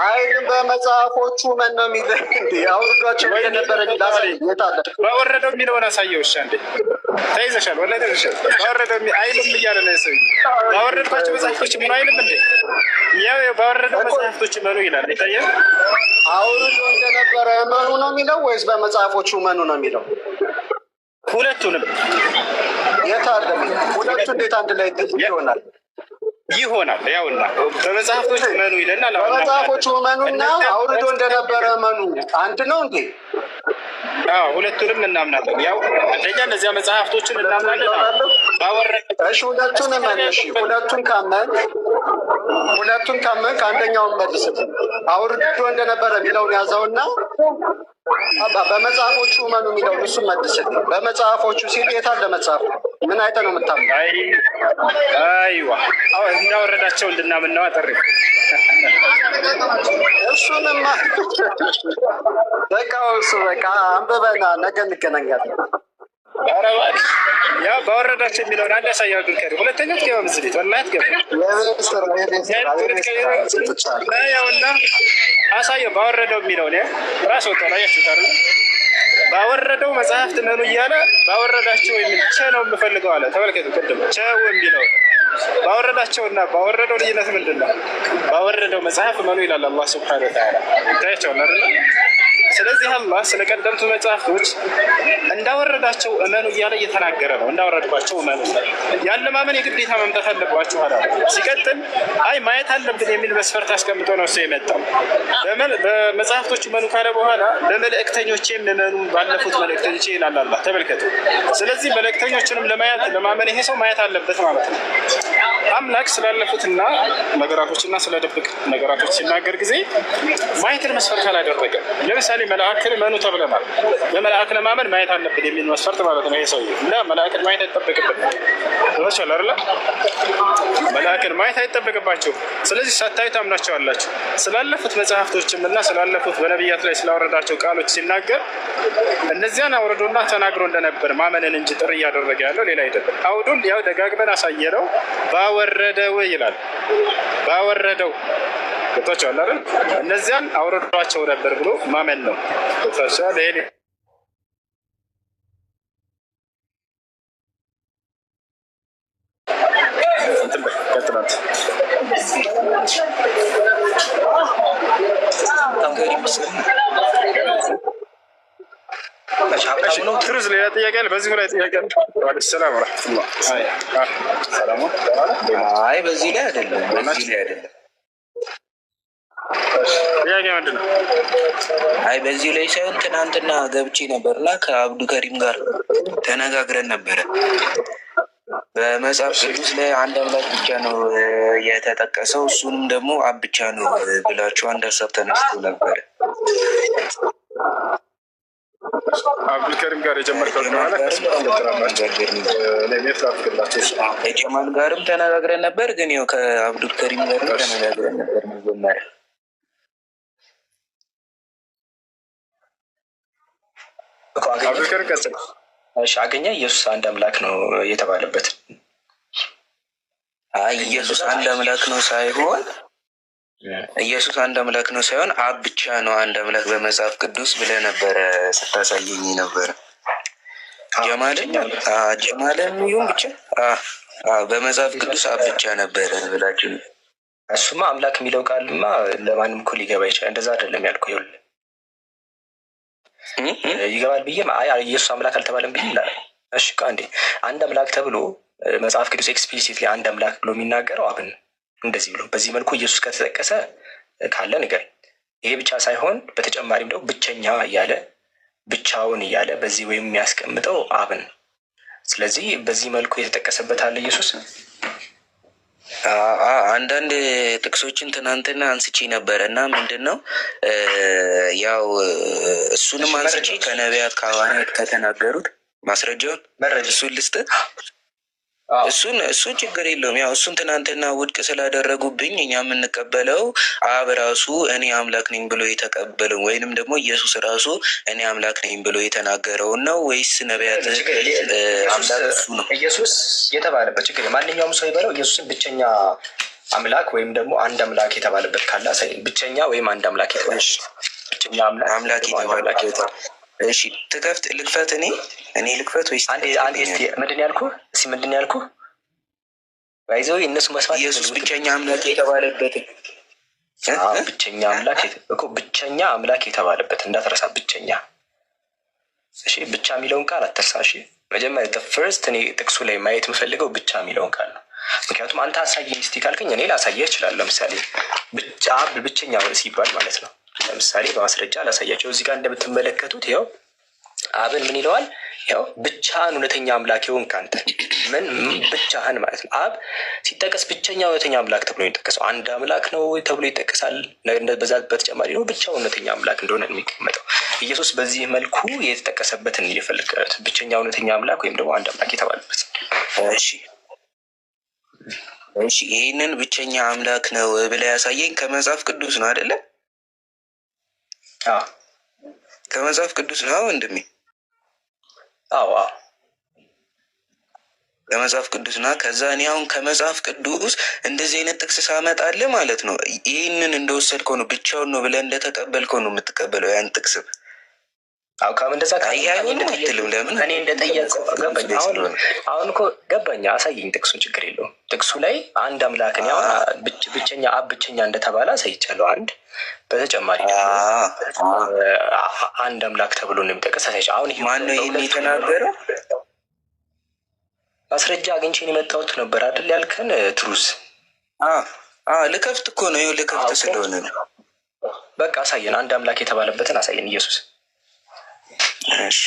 አይልም በመጽሐፎቹ መን ነው የሚለው። አውርዷቸው ነበረ ይላል። ባወረደው የሚለውን አሳየው። እሺ አንዴ ተይዘሻል፣ ወላሂ ተይዘሻል። ባወረደው አይልም እያለ ነው ሰው። ባወረድኳቸው መጽሐፍቶች ምን አይልም እንዴ? ያው ባወረደው መጽሐፍቶች መኑ ይላል። ይታያል። አውርዶ እንደነበረ መኑ ነው የሚለው ወይስ በመጽሐፎቹ መኑ ነው የሚለው? ሁለቱንም። የት አለ? ሁለቱ እንዴት አንድ ላይ ይሆናል? ይሆናል ያውና በመጽሐፎቹ መኑ ይለናል። በመጽሐፎቹ መኑና አውርዶ እንደነበረ መኑ አንድ ነው እንዴ? አዎ ሁለቱንም እናምናለን። ያው አንደኛ እነዚያ መጽሐፍቶችን እናምናለን። እሺ ሁለቱን እመን። እሺ ሁለቱን ካመን ከአንደኛውን መልስልኝ። አውርዶ እንደነበረ የሚለውን ያዘውና በመጽሐፎቹ እመኑ የሚለውን እሱን መልስልኝ። በመጽሐፎቹ ሲል የት አለ መጽሐፍ? ምን አይተህ ነው የምታምነው? አይዋ እንዳወረዳቸው እንድናምን ነው አጠሪ። እሱንማ በቃ አንብበና ነገ እንገናኛለን። ያው ባወረዳቸው የሚለውን አንድ ያሳያል። ግን ሁለተኛው ትገባ ምስሌት ወላሂ ትገባ ያውና አሳየው። ባወረደው የሚለውን ራስ ወጣ ላይ ያስታር ባወረደው መጽሐፍት መኑ እያለ ባወረዳቸው የሚል ቸ ነው የምፈልገው አለ። ተመልከቱ ቅድም ቸው የሚለው ባወረዳቸውና ባወረደው ልዩነት ምንድን ነው? ባወረደው መጽሐፍ መኑ ይላል አላህ ሱብሓነሁ ወተዓላ። ታያቸዋል አይደል? ስለዚህ አላህ ስለቀደምቱ መጽሐፍቶች እንዳወረዳቸው እመኑ እያለ እየተናገረ ነው። እንዳወረድባቸው እመኑ ያለ ማመን የግዴታ መምጣት አለባችሁ አላ። ሲቀጥል አይ ማየት አለብን የሚል መስፈርት አስቀምጦ ነው እሱ የመጣው። በመጽሐፍቶች እመኑ ካለ በኋላ በመልእክተኞቼም እመኑ ባለፉት መልእክተኞቼ ይላል አላህ። ተመልከቱ። ስለዚህ መልእክተኞችንም ለማመን ይሄ ሰው ማየት አለበት ማለት ነው። አምላክ ስላለፉትና ነገራቶችና ስለ ድብቅ ነገራቶች ሲናገር ጊዜ ማየትን መስፈርት አላደረገም። ለምሳሌ መላእክትን እመኑ ተብለናል። በመላእክ ለማመን ማየት አለብን የሚል መስፈርት ማለት ነው። ይሄ ሰውዬ እና መላእክን ማየት አይጠበቅብንም አይደለ? መላእክን ማየት አይጠበቅባቸውም። ስለዚህ ሳታዩ ታምናቸዋላችሁ። ስላለፉት መጽሐፍቶችም እና ስላለፉት በነቢያት ላይ ስላወረዳቸው ቃሎች ሲናገር እነዚያን አውርዶና ተናግሮ እንደነበር ማመንን እንጂ ጥሪ እያደረገ ያለው ሌላ አይደለም። አውዱን ያው ደጋግመን አሳየነው። ባወረደው ይላል። ባወረደው ገብቷቸዋል አይደል? እነዚያን አውርዷቸው ነበር ብሎ ማመን ነው። ገብቷቸዋል? ይሄ ትሩዝ ሌላ ጥያቄ አለ? በዚሁ ላይ ጥያቄ አለ? ሰላም ረመቱላ። አይ በዚህ ላይ አይደለም፣ በዚህ ላይ አይደለም። ጥያቄ ምንድን ነው? አይ በዚህ ላይ ሳይሆን ትናንትና ገብቼ ነበርና ከአብዱ ከሪም ጋር ተነጋግረን ነበረ። በመጽሐፍ ቅዱስ ላይ አንድ አምላክ ብቻ ነው የተጠቀሰው፣ እሱንም ደግሞ አብ ብቻ ነው ብላችሁ አንድ ሀሳብ ተነስቶ ነበረ። አብዱልከሪም ጋር የጀመርከው ከጀማል ጋርም ተነጋግረን ነበር፣ ግን ያው ከአብዱልከሪም ጋርም ተነጋግረን ነበር መጀመሪያ። አብዱልከሪም ቀጥል። አገኘ ኢየሱስ አንድ አምላክ ነው የተባለበት። አይ ኢየሱስ አንድ አምላክ ነው ሳይሆን ኢየሱስ አንድ አምላክ ነው ሳይሆን አብ ብቻ ነው አንድ አምላክ በመጽሐፍ ቅዱስ ብለህ ነበረ ስታሳየኝ ነበረ። ጀማልም ይሁን ብቻ በመጽሐፍ ቅዱስ አብ ብቻ ነበረ ብላችሁ። እሱማ አምላክ የሚለው ቃልማ ለማንም እኮ ሊገባ ይችላል። እንደዛ አይደለም ያልኩህ። ይኸውልህ ይገባል ብዬ ኢየሱስ አምላክ አልተባለም ብዬ ይላል። እሺ አንዴ አንድ አምላክ ተብሎ መጽሐፍ ቅዱስ ኤክስፕሊሲትሊ አንድ አምላክ ብሎ የሚናገረው አብን እንደዚህ ብሎ በዚህ መልኩ ኢየሱስ ከተጠቀሰ ካለ ንገረኝ። ይሄ ብቻ ሳይሆን በተጨማሪም ደግሞ ብቸኛ እያለ ብቻውን እያለ በዚህ ወይም የሚያስቀምጠው አብን። ስለዚህ በዚህ መልኩ የተጠቀሰበት አለ ኢየሱስ። አንዳንድ ጥቅሶችን ትናንትና አንስቼ ነበረ እና ምንድን ነው ያው እሱንም አንስቼ ከነቢያት ከሐዋርያት ከተናገሩት ማስረጃውን እሱን ልስጥ። እሱን ችግር የለውም። ያው እሱን ትናንትና ውድቅ ስላደረጉብኝ እኛ የምንቀበለው አብ ራሱ እኔ አምላክ ነኝ ብሎ የተቀበለው ወይንም ደግሞ ኢየሱስ ራሱ እኔ አምላክ ነኝ ብሎ የተናገረውን ነው ወይስ ነቢያት አምላክ እሱ ነው? ኢየሱስ የተባለበት ችግር ማንኛውም ሰው ይበለው ኢየሱስን ብቸኛ አምላክ ወይም ደግሞ አንድ አምላክ የተባለበት ካለ አሳየን። ብቸኛ ወይም አንድ አምላክ የተባለ ብቸኛ አምላክ የተባለ እሺ ትከፍት ልክፈት? እኔ ልክፈት ወይስ አንዴ እስቲ ምንድን ያልኩህ? እስቲ ምንድን ያልኩህ? ባይዘው እነሱ መስማት ኢየሱስ ብቸኛ አምላክ የተባለበት ብቸኛ አምላክ እኮ ብቸኛ አምላክ የተባለበት እንዳትረሳ። ብቸኛ እሺ፣ ብቻ የሚለውን ቃል አትርሳ። እሺ፣ መጀመሪያ ፈርስት እኔ ጥቅሱ ላይ ማየት የምፈልገው ብቻ የሚለውን ቃል ነው። ምክንያቱም አንተ አሳየኝ እስቲ ካልከኝ እኔ ላሳየህ እችላለሁ። ለምሳሌ ብቻ ብቸኛ ሲባል ማለት ነው። ለምሳሌ በማስረጃ ላሳያቸው። እዚህ ጋር እንደምትመለከቱት ይኸው አብን ምን ይለዋል? ያው ብቻህን እውነተኛ አምላክ ይሁን ካንተ ምን ብቻህን ማለት ነው። አብ ሲጠቀስ ብቸኛ እውነተኛ አምላክ ተብሎ ይጠቀሰው አንድ አምላክ ነው ተብሎ ይጠቀሳል። በዛ በተጨማሪ ነው ብቻው እውነተኛ አምላክ እንደሆነ የሚቀመጠው። ኢየሱስ በዚህ መልኩ የተጠቀሰበትን እየፈለከት ብቸኛ እውነተኛ አምላክ ወይም ደግሞ አንድ አምላክ የተባለበት። እሺ ይህንን ብቸኛ አምላክ ነው ብለህ ያሳየኝ ከመጽሐፍ ቅዱስ ነው አይደለ? ከመጽሐፍ ቅዱስ ነው ወንድሜ። ከመጽሐፍ ቅዱስ ነው። ከዛ እኔ አሁን ከመጽሐፍ ቅዱስ እንደዚህ አይነት ጥቅስ ሳመጣልህ ማለት ነው ይህንን እንደወሰድከው ነው ብቻውን ነው ብለህ እንደተቀበልከው ነው የምትቀበለው ያን ጥቅስ። እንደዛ አይሆንም። ለምን እኔ እንደጠየቀው ገባኝ። አሁን እኮ ገባኝ። አሳየኝ ጥቅሱን፣ ችግር የለውም። ጥቅሱ ላይ አንድ አምላክን ያው ብቸኛ አብ ብቸኛ እንደተባለ አሳይቻለሁ። አንድ በተጨማሪ አንድ አምላክ ተብሎ ነው የሚጠቀስ። አሁን ማነው ይህን የተናገረው? ማስረጃ አግኝቼን የመጣሁት ነበር አይደል ያልከን ትሩዝ። ልከፍት እኮ ነው። ይኸው ልከፍት ስለሆነ ነው። በቃ አሳየን። አንድ አምላክ የተባለበትን አሳየን ኢየሱስ። እሺ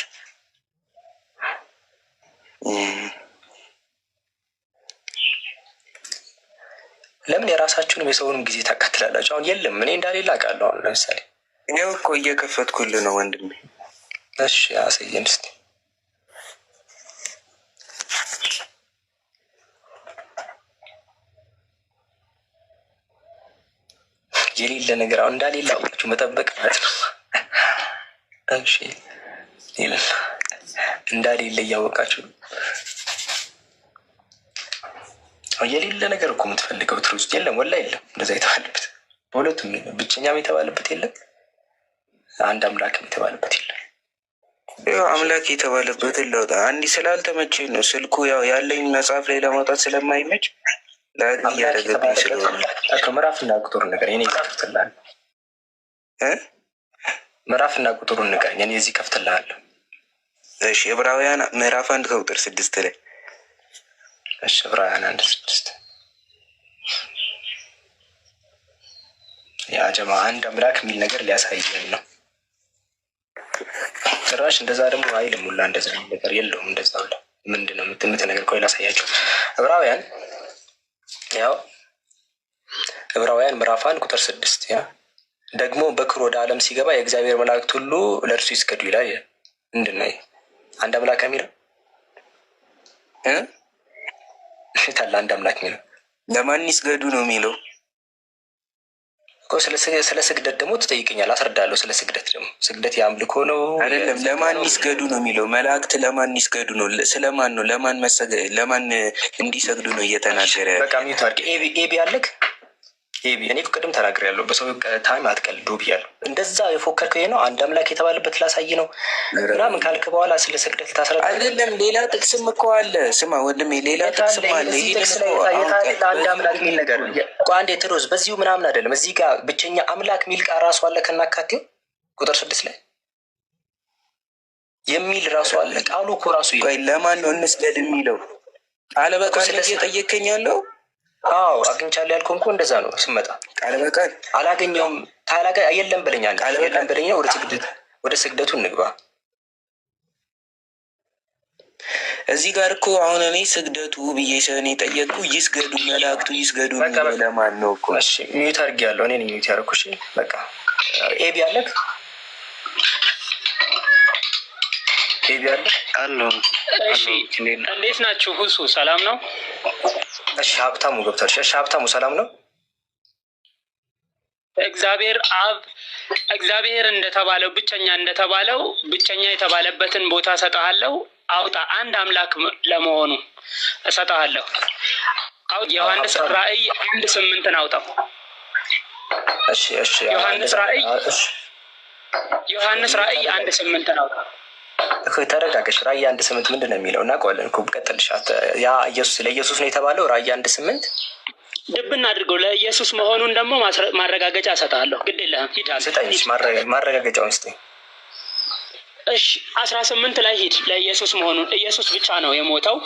ለምን የራሳችሁንም የሰውንም ጊዜ ታቃጥላላችሁ? አሁን የለም እኔ እንዳሌላ አውቃለሁ። አሁን ለምሳሌ ይኸው እኮ እየከፈትኩልህ ነው ወንድሜ። እሺ አሳየን እስኪ። የሌለ ነገር አሁን እንዳሌላ አውቃችሁ መጠበቅ ማለት ነው። እሺ እንዳሌለ እያወቃችሁ የሌለ ነገር እኮ የምትፈልገው ትሩዝ የለም። ወላ የለም እንደዛ የተባለበት በሁለቱም የለም። ብቸኛም የተባለበት የለም፣ አንድ አምላክም የተባለበት የለም። አምላክ የተባለበትን ለውጣ አንዲ ስላልተመቸኝ ነው። ስልኩ ያው ያለኝ መጽሐፍ ላይ ለማውጣት ስለማይመች እያደረገብኝ ስለሆነ ምዕራፍና ቁጥሩን ነገር እኔ ከፍትልሃለሁ። ምዕራፍና ቁጥሩን ነገር እኔ እዚህ ከፍትልሃለሁ። እሺ ዕብራውያን ምዕራፍ 1 ከቁጥር 6 ላይ እሺ ዕብራውያን 1:6 ያ ጀማ አንድ አምላክ የሚል ነገር ሊያሳየን ነው። ጭራሽ እንደዛ ደግሞ አይልም። ሁላ እንደዛ ነገር የለውም። እንደዛ ሁላ ምንድነው ነገር ቆይ ላሳያችሁ። ዕብራውያን ያው ዕብራውያን ምዕራፍ 1 ቁጥር 6 ያ ደግሞ በክብር ወደ ዓለም ሲገባ የእግዚአብሔር መላእክት ሁሉ ለእርሱ ይስገዱ ይላል። ምንድን ነው አንድ አምላክ የሚለው? ታላ አንድ አምላክ የሚለው ለማን ይስገዱ ነው የሚለው እኮ። ስለ ስግደት ደግሞ ትጠይቀኛል፣ አስረዳለሁ። ስለ ስግደት ደግሞ ስግደት የአምልኮ ነው አይደለም። ለማን ይስገዱ ነው የሚለው? መላእክት ለማን ይስገዱ ነው? ስለማን ነው? ለማን እንዲሰግዱ ነው እየተናገረ? በቃ ሚዩት አድርግ። ኤቢ አለክ እኔ ቅድም ተናግሬያለሁ። በሰው ታይም አትቀልዱ ብያለሁ። እንደዛ የፎከርከው ነው አንድ አምላክ የተባለበት ላሳይ ነው ምናምን ካልክ በኋላ ስለ ስግደት ታስረዳ አይደለም። ሌላ ጥቅስም እኮ አለ። ስማ ወንድሜ፣ ሌላ ጥቅስም አለ። አንድ አምላክ የሚል ነገር አንዴ ትሮዝ በዚሁ ምናምን አይደለም። እዚህ ጋር ብቸኛ አምላክ የሚል ቃል ራሱ አለ ከናካቴው ቁጥር 6 ላይ የሚል ራሱ አለ። ቃሉ እኮ ራሱ ለማን ነው እንስገድ የሚለው? ቃል በቃል እየጠየከኝ ያለው? አዎ አግኝቻለሁ ያልኩህ እኮ እንደዛ ነው። ስመጣ ቃል በቃል አላገኘውም። የለም በለኛል። የለም በለኛ። ወደ ስግደቱ እንግባ። እዚህ ጋር እኮ አሁን እኔ ስግደቱ ብዬ ሰን የጠየቁ ይስገዱ መላእክቱ ይስገዱ የሚለው ለማን ነው እኮ? እሺ ሚዩት አድርጌያለሁ። እኔ ነኝ ሚዩት ያደረኩሽ። በቃ ኤቢ አለክ አሎ። እሺ እንዴት ናችሁ? ሁሱ ሰላም ነው? እሺ ሀብታሙ ገብቷል። እሺ ሀብታሙ ሰላም ነው? እግዚአብሔር እንደተባለው ብቸኛ የተባለበትን ቦታ እሰጥሃለሁ። አውጣ አንድ አምላክ ለመሆኑ እሰጥሃለሁ። ዮሐንስ ራእይ 1:8 አውጣው። እሺ ዮሐንስ ራእይ 1:8 አውጣው። ተረጋገሽ። ራእይ 1:8 ምንድን ነው የሚለው? እናውቀዋለን እኮ ቀጥልሻት። ያ ለኢየሱስ ነው የተባለው። ራእይ 1:8 ድብን አድርገው ለኢየሱስ መሆኑን ደግሞ ማረጋገጫ እሰጥሃለሁ። ግድ የለህም ሂድ። ማረጋገጫውን ስጠኝ። እሺ 18 ላይ ሂድ። ለኢየሱስ መሆኑን ኢየሱስ ብቻ ነው የሞተው፣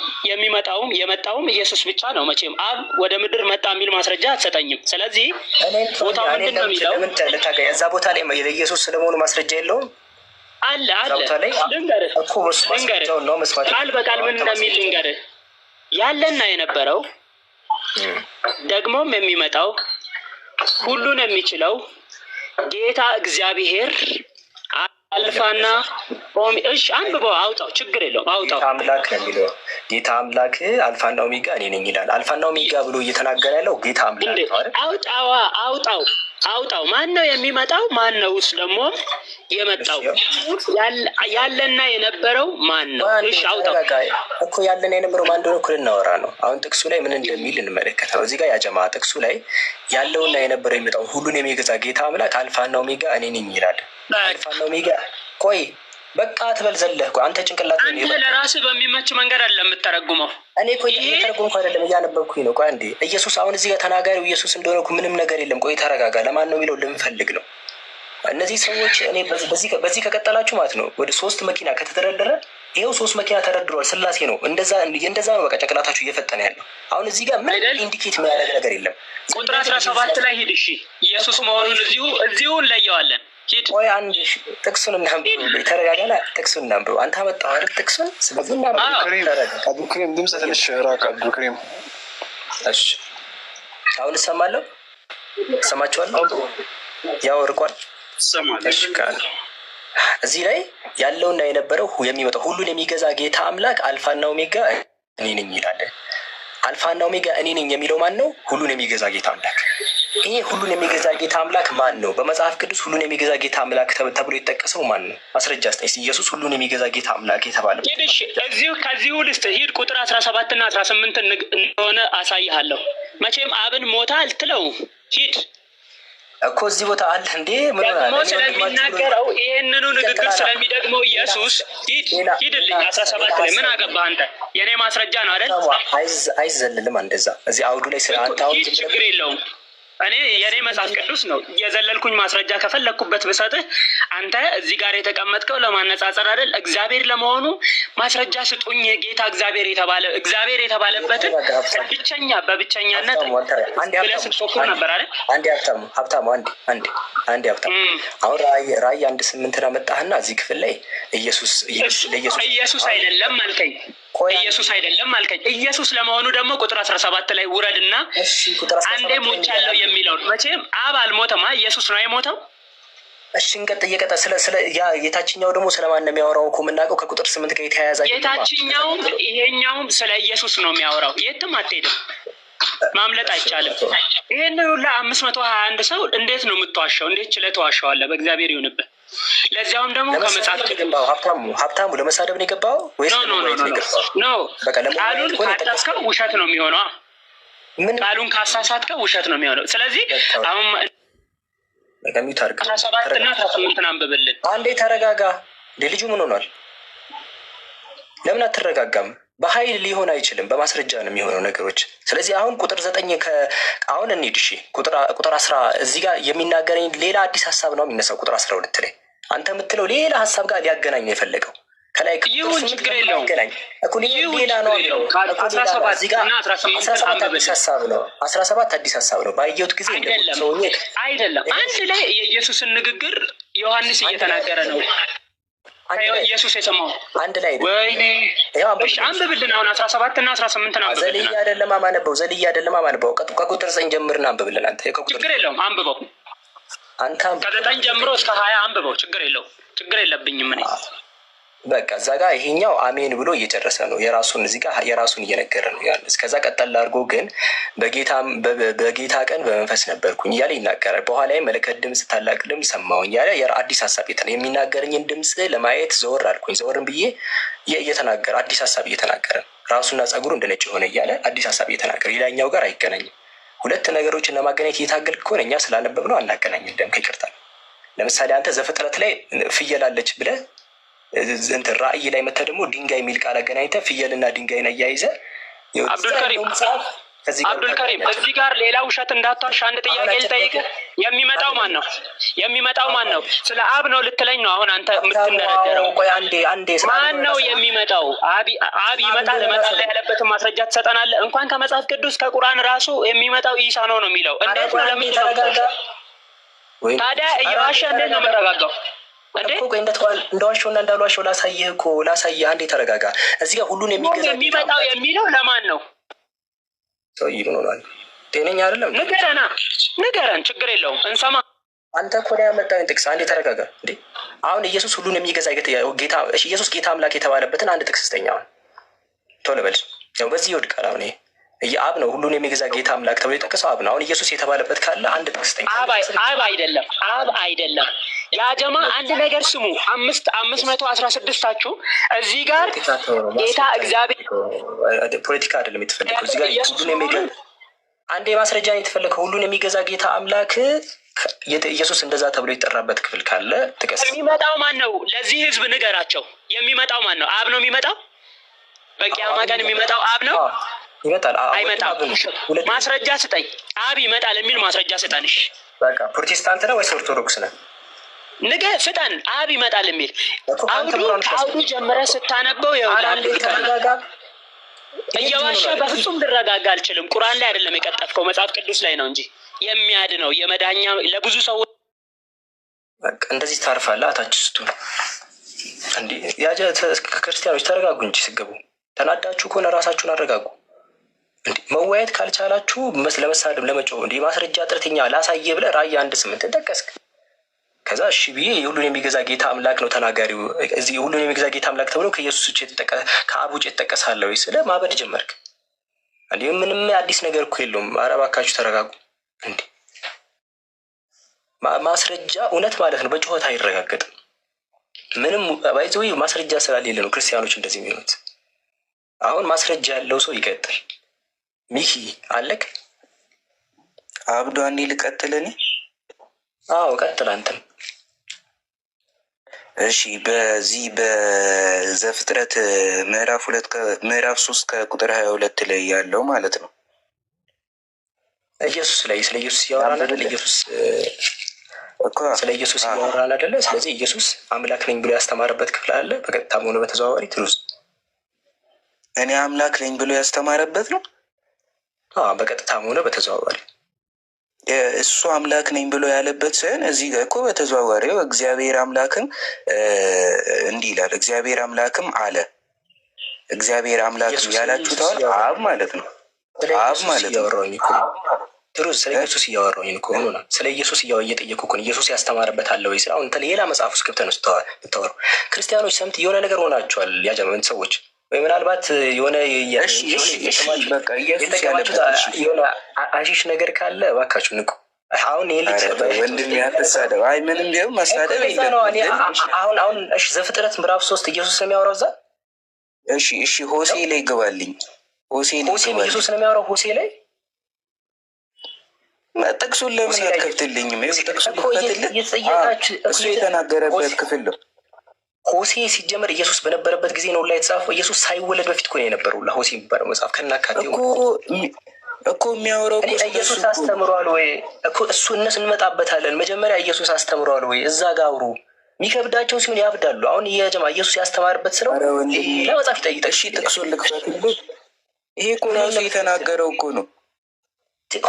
የመጣውም ኢየሱስ ብቻ ነው። መቼም አብ ወደ ምድር መጣ የሚል ማስረጃ አትሰጠኝም። ስለዚህ ቦታው ምንድን ነው የሚለው? እዛ ቦታ ላይ ለኢየሱስ ስለመሆኑ ማስረጃ የለውም። አለ ልንገርህ ቃል በቃል ምን እንደሚል ልንገርህ። ያለና የነበረው ደግሞም የሚመጣው ሁሉን የሚችለው ጌታ እግዚአብሔር አልፋና እሺ አንብበው አውጣው፣ ችግር የለውም አውጣው። ጌታ አምላክ ነው የሚለው። ጌታ አምላክ አልፋና ኦሜጋ እኔ ነኝ ይላል። አልፋና ኦሜጋ ብሎ እየተናገረ ያለው ጌታ አምላክ ነው አይደል? አውጣው። ማን ነው የሚመጣው? ማን ነው ውስጥ ደግሞ የመጣው? ያለና የነበረው ማን ነው? እሺ አውጣው እኮ ያለና የነበረው ማን እንደሆነ እኮ ልናወራ ነው። አሁን ጥቅሱ ላይ ምን እንደሚል እንመለከተው። እዚህ ጋር ያጀማ ጥቅሱ ላይ ያለውና የነበረው የሚመጣው ሁሉን የሚገዛ ጌታ አምላክ አልፋና ኦሜጋ እኔ ነኝ ይላል። አልፋና ኦሜጋ ቆይ በቃ ትበል ዘለህ እኮ አንተ ጭንቅላት አንተ ለራስህ በሚመች መንገድ አለ የምትተረጉመው። እኔ እኮ እየተረጎምኩ አይደለም እያነበብኩኝ ነው። ቆይ አንዴ ኢየሱስ አሁን እዚህ ጋር ተናጋሪው ኢየሱስ እንደሆነ እኮ ምንም ነገር የለም። ቆይ ተረጋጋ። ለማን ነው የሚለው ልንፈልግ ነው። እነዚህ ሰዎች እኔ በዚህ ከቀጠላችሁ ማለት ነው ወደ 3 መኪና ከተደረደረ ይኸው 3 መኪና ተደርድሯል። ስላሴ ነው እንደዛ ነው። በቃ ጭንቅላታችሁ እየፈጠነ ያለው አሁን እዚህ ጋር ምን ኢንዲኬት የሚያደርግ ነገር የለም። ቁጥር 17 ላይ ሂድ። እሺ ኢየሱስ መሆኑን እዚሁ እንለየዋለን። ወይ አንድ ጥቅሱን እናንብብ። ተረጋጋና ጥቅሱን እናንብብ። አንተ አመጣው አይደል ጥቅሱን? ስለዚህ አብዱክሪም ድምፅ ትንሽ ራቅ። አብዱክሪም እሺ፣ አሁን እሰማለሁ። እሰማችኋለሁ። ያው ርቋል። እሺ ካለ እዚህ ላይ ያለውና የነበረው የሚመጣው ሁሉን የሚገዛ ጌታ አምላክ አልፋና ኦሜጋ እኔ ነኝ ይላል። አልፋና ኦሜጋ እኔ ነኝ የሚለው ማን ነው? ሁሉን የሚገዛ ጌታ አምላክ። ይሄ ሁሉን የሚገዛ ጌታ አምላክ ማን ነው? በመጽሐፍ ቅዱስ ሁሉን የሚገዛ ጌታ አምላክ ተብሎ የተጠቀሰው ማን ነው? ማስረጃ ስጠኝ። ኢየሱስ ሁሉን የሚገዛ ጌታ አምላክ የተባለው ከዚሁ ልስጥ። ሂድ ቁጥር 17 እና 18 እንደሆነ አሳይሃለሁ። መቼም አብን ሞታ አልትለው። ሂድ እኮ እዚህ ቦታ አለ እንዴ? ምን ደግሞ ስለሚናገረው ይሄንኑ ንግግር ስለሚደግመው ኢየሱስ ሂድልኝ። 17 ላይ ምን አገባህ አንተ? የኔ ማስረጃ ነው አይደል? አይዘልልም እንደዛ። እዚህ አውዱ ላይ ስለ አንተ አውዱ ችግር የለውም። እኔ የኔ መጽሐፍ ቅዱስ ነው የዘለልኩኝ። ማስረጃ ከፈለኩበት ብሰጥህ አንተ እዚህ ጋር የተቀመጥከው ለማነጻጸር አይደል? እግዚአብሔር ለመሆኑ ማስረጃ ስጡኝ። ጌታ እግዚአብሔር የተባለበትን በብቸኛነት ብለህ ስትፎክር ነበር አይደል? አንዴ ሀብታሙ አንዴ ሀብታሙ አሁን ራእይ 1:8 አመጣህና እዚህ ክፍል ላይ ኢየሱስ አይደለም አልከኝ። ኢየሱስ አይደለም አልከኝ። ኢየሱስ ለመሆኑ ደግሞ ቁጥር 17 ላይ ውረድና አንዴ ሞቻለሁ የሚለው መቼም አብ አልሞተማ፣ ኢየሱስ ነው የሞተው። እሺ እንቀጥ እየቀጠ ስለ የታችኛው ደግሞ ስለማን ነው የሚያወራው? እኮ የምናውቀው ከቁጥር 8 ጋር የተያያዘ የታችኛውም ይሄኛውም ስለ ኢየሱስ ነው የሚያወራው። የትም አትሄድም፣ ማምለጥ አይቻልም። ይሄን ሁላ 521 ሰው እንዴት ነው የምትዋሸው? እንዴት ችለህ ተዋሸዋለህ? በእግዚአብሔር ይሁንብህ። ለዚያውም ደግሞ ከመጽሐፍ ሀብታሙ ለመሳደብ ነው የገባው ወይስ ኖ ቃሉን ካጠፍከው ውሸት ነው የሚሆነው። ቃሉን ካሳሳትከው ውሸት ነው የሚሆነው። ስለዚህ አሁን 17 እና 18 አንብብልን። አንዴ ተረጋጋ። ልጁ ምን ሆኗል? ለምን አትረጋጋም? በኃይል ሊሆን አይችልም፣ በማስረጃ ነው የሚሆነው ነገሮች። ስለዚህ አሁን ቁጥር 9 አሁን እንሂድ። እሺ ቁጥር 10 እዚህ ጋር የሚናገረኝ ሌላ አዲስ ሀሳብ ነው የሚነሳው። ቁጥር 12 ላይ አንተ የምትለው ሌላ ሀሳብ ጋር ሊያገናኝ ነው የፈለገው። ከላይ ይሁን ችግር የለውም። ሌላ ነው የሚለው 17 አዲስ ሀሳብ ነው። 17 አዲስ ሀሳብ ነው። ባየሁት ጊዜ አይደለም። አንድ ላይ የኢየሱስን ንግግር ዮሐንስ እየተናገረ ነው። ኢየሱስ የሰማው አንድ ላይ ነው። ወይኔ እሺ አንብብልን። አሁን 17 እና 18 አንብብልን። ዘልዬ አይደለም አማነበው ከቁጥር 9 ጀምርና አንብብልን። አንተ ችግር የለውም አንብበው። አንተ ከ9 ጀምሮ እስከ 20 አንብበው። ችግር የለብኝም እኔ በቃ እዛ ጋር ይሄኛው አሜን ብሎ እየጨረሰ ነው። የራሱን እዚህ ጋር የራሱን እየነገረ ነው ያለ። እስከዛ ቀጠል አድርጎ ግን በጌታ ቀን በመንፈስ ነበርኩኝ እያለ ይናገራል። በኋላ መለከት ድምፅ፣ ታላቅ ድምፅ ሰማሁኝ እያለ አዲስ ሀሳብ የሚናገረኝን ድምፅ ለማየት ዘወር አልኩኝ። ዘወርን ብዬ እየተናገረ አዲስ ሀሳብ እየተናገረ ራሱና ጸጉሩ እንደ ነጭ ሆነ እያለ አዲስ ሀሳብ እየተናገረ ሌላኛው ጋር አይገናኝም። ሁለት ነገሮችን ለማገናኘት እየታገልክ ከሆነ እኛ ስላነበብነው አናገናኝም። ከይቅርታ ለምሳሌ አንተ ዘፍጥረት ላይ ፍየል አለች ብለህ እንትን ራእይ ላይ መተህ ደግሞ ድንጋይ የሚል ቃል አገናኝተህ ፍየልና ድንጋይን አያይዘህ አብዱልከሪም እዚህ ጋር ሌላ ውሸት እንዳታሽ አንድ ጥያቄ ልጠይቅህ። የሚመጣው ማን ነው? ስለ አብ ነው ልትለኝ ነው አሁን አንተ የምትነረደረው? ማን ነው የሚመጣው? አብ ይመጣል ያለበትን ማስረጃ ትሰጠናለህ? እንኳን ከመጽሐፍ ቅዱስ ከቁርአን ራሱ የሚመጣው ኢሳ ነው የሚለው። እንዴት ነው? ለምን ታዲያ እየዋሸ እንዴት ነው መረጋጋው? እንደዋሸውና እንዳልዋሸው ላሳየህ። አንዴ ተረጋጋ። እዚህ ጋር ሁሉን የሚመጣው የሚለው ለማን ነው? ሰውዬ ምን ሆኗል? ጤነኛ አይደለም? ንገረን፣ ችግር የለውም እንሰማ። አንተ እኮ ነው ያመጣኸኝ ጥቅስ። አንዴ ተረጋጋ። እንዴ አሁን ኢየሱስ ሁሉን የሚገዛ ጌታ፣ ኢየሱስ ጌታ አምላክ የተባለበትን አንድ ጥቅስ ስጠኝ። አሁን ቶሎ በል። ያው በዚህ ይወድቃል። አሁን አብ ነው ሁሉን የሚገዛ ጌታ አምላክ ተብሎ የጠቀሰው አብ ነው። አሁን ኢየሱስ የተባለበት ካለ አንድ ጥቅስ ስጠኝ። አብ አይደለም። ያ ጀማ አንድ ነገር ስሙ። 516 እዚህ ጋር ጌታ እግዚአብሔር ፖለቲካ አይደለም የተፈለገው። እዚህ ጋር ሁሉን የሚገዛ አንድ ማስረጃ የተፈለገው ሁሉን የሚገዛ ጌታ አምላክ ኢየሱስ እንደዛ ተብሎ የጠራበት ክፍል ካለ ጥቀስ። የሚመጣው ማን ነው? ለዚህ ህዝብ ንገራቸው። የሚመጣው ማን ነው? አብ ነው የሚመጣው። በቂያማ ቀን የሚመጣው አብ ነው። ይመጣል? አይመጣም? ማስረጃ ስጠኝ። አብ ይመጣል የሚል ማስረጃ ስጠንሽ። በቃ ፕሮቴስታንት ነው ወይስ ኦርቶዶክስ ነው? ስጠን። አብ ይመጣል የሚል ከአውዱ ጀምረህ ስታነበው እየዋሸ በፍጹም ልረጋጋ አልችልም። ቁርአን ላይ አይደለም የቀጠፍከው፣ መጽሐፍ ቅዱስ ላይ ነው እንጂ የሚያድነው የመዳኛ ለብዙ ሰዎች። እንደዚህ ታርፋለህ። አታች ስቱ እንዴ ክርስቲያኖች ተረጋጉ እንጂ ስገቡ ተናዳችሁ ከሆነ ራሳችሁን አረጋጉ። እንዴ መወያየት ካልቻላችሁ ለመሳደብ ለመጮህ እንዴ ማስረጃ ጥርትኛ ላሳየ ብለህ ራእይ 1:8 ጠቀስክ። ከዛ እሺ ብዬ የሁሉን የሚገዛ ጌታ አምላክ ነው ተናጋሪው። እዚህ ሁሉን የሚገዛ ጌታ አምላክ ተብሎ ከኢየሱስ ውጭ ከአብ ውጭ የተጠቀሳለሁ ስለ ማበድ ጀመርክ። እንዴ ምንም አዲስ ነገር እኮ የለውም። ኧረ እባካችሁ ተረጋጉ። እንዴ ማስረጃ እውነት ማለት ነው በጩኸት አይረጋገጥም። ምንም ባይዘው ማስረጃ ስላሌለ ነው ክርስቲያኖች እንደዚህ የሚሆኑት። አሁን ማስረጃ ያለው ሰው ይቀጥል። ሚኪ አለክ? አብዶ አንዴ ልቀጥል እኔ? አዎ ቀጥል አንተም። እሺ በዚህ በዘፍጥረት ምዕራፍ 3 ከቁጥር 22 ላይ ያለው ማለት ነው ኢየሱስ ላይ ስለ ኢየሱስ ያወራል አይደል? ኢየሱስ እኮ ስለ ኢየሱስ ያወራል አይደል? ስለዚህ ኢየሱስ አምላክ ነኝ ብሎ ያስተማረበት ክፍል አለ። በቀጥታም ሆነ በተዘዋዋሪ ትሩዝ እኔ አምላክ ነኝ ብሎ ያስተማረበት ነው። በቀጥታም ሆነ በተዘዋዋሪ እሱ አምላክ ነኝ ብሎ ያለበት ሳይሆን እዚህ ጋር እኮ በተዘዋዋሪው እግዚአብሔር አምላክም እንዲህ ይላል። እግዚአብሔር አምላክም አለ። እግዚአብሔር አምላክ ያላችሁት አብ ማለት ነው። አብ ማለት ነው። ትሩዝ ስለ ኢየሱስ እያወራሁኝ እኮ ነው። ስለ ኢየሱስ እየጠየኩ እኮ ነው። ኢየሱስ ያስተማረበት አለ ወይ? አሁን ሌላ መጽሐፍ ውስጥ ገብተን ስታወሩ ክርስቲያኖች ሰምት የሆነ ነገር ሆናችኋል። ያጀመን ሰዎች ወይ ምናልባት የሆነ የሆነ አሺሽ ነገር ካለ እባካችሁ ንቁ። አሁን ወንድም ያተሳደብ አይ ምንም ቢሆን ማሳደብ አሁን ዘፍጥረት ምዕራፍ 3 ኢየሱስ ነው የሚያወራው እዛ። እሺ ሆሴ ላይ ግባልኝ። ሆሴ ኢየሱስ ነው የሚያወራው ሆሴ ላይ ጥቅሱን ለምን አትከፍትልኝም? ጥቅሱን ልክፈትልህ። እሱ የተናገረበት ክፍል ነው። ሆሴ ሲጀመር ኢየሱስ በነበረበት ጊዜ ነው ላይ የተጻፈው። ኢየሱስ ሳይወለድ በፊት እኮ ነው የነበረው ሆሴ የሚባለው መጽሐፍ ከናካቴው እኮ የሚያወራው ኢየሱስ አስተምሯል ወይ እኮ እሱ እነሱ እንመጣበታለን። መጀመሪያ ኢየሱስ አስተምሯል ወይ እዛ ጋር አውሩ። የሚከብዳቸው ሲሆን ያብዳሉ። አሁን የጀማ ኢየሱስ ያስተማርበት ስለው ለመጽሐፍ ይጠይቃል። እሺ ጥቅሱን ልክፈትልህ። ይሄ እኮ ራሱ የተናገረው እኮ ነው።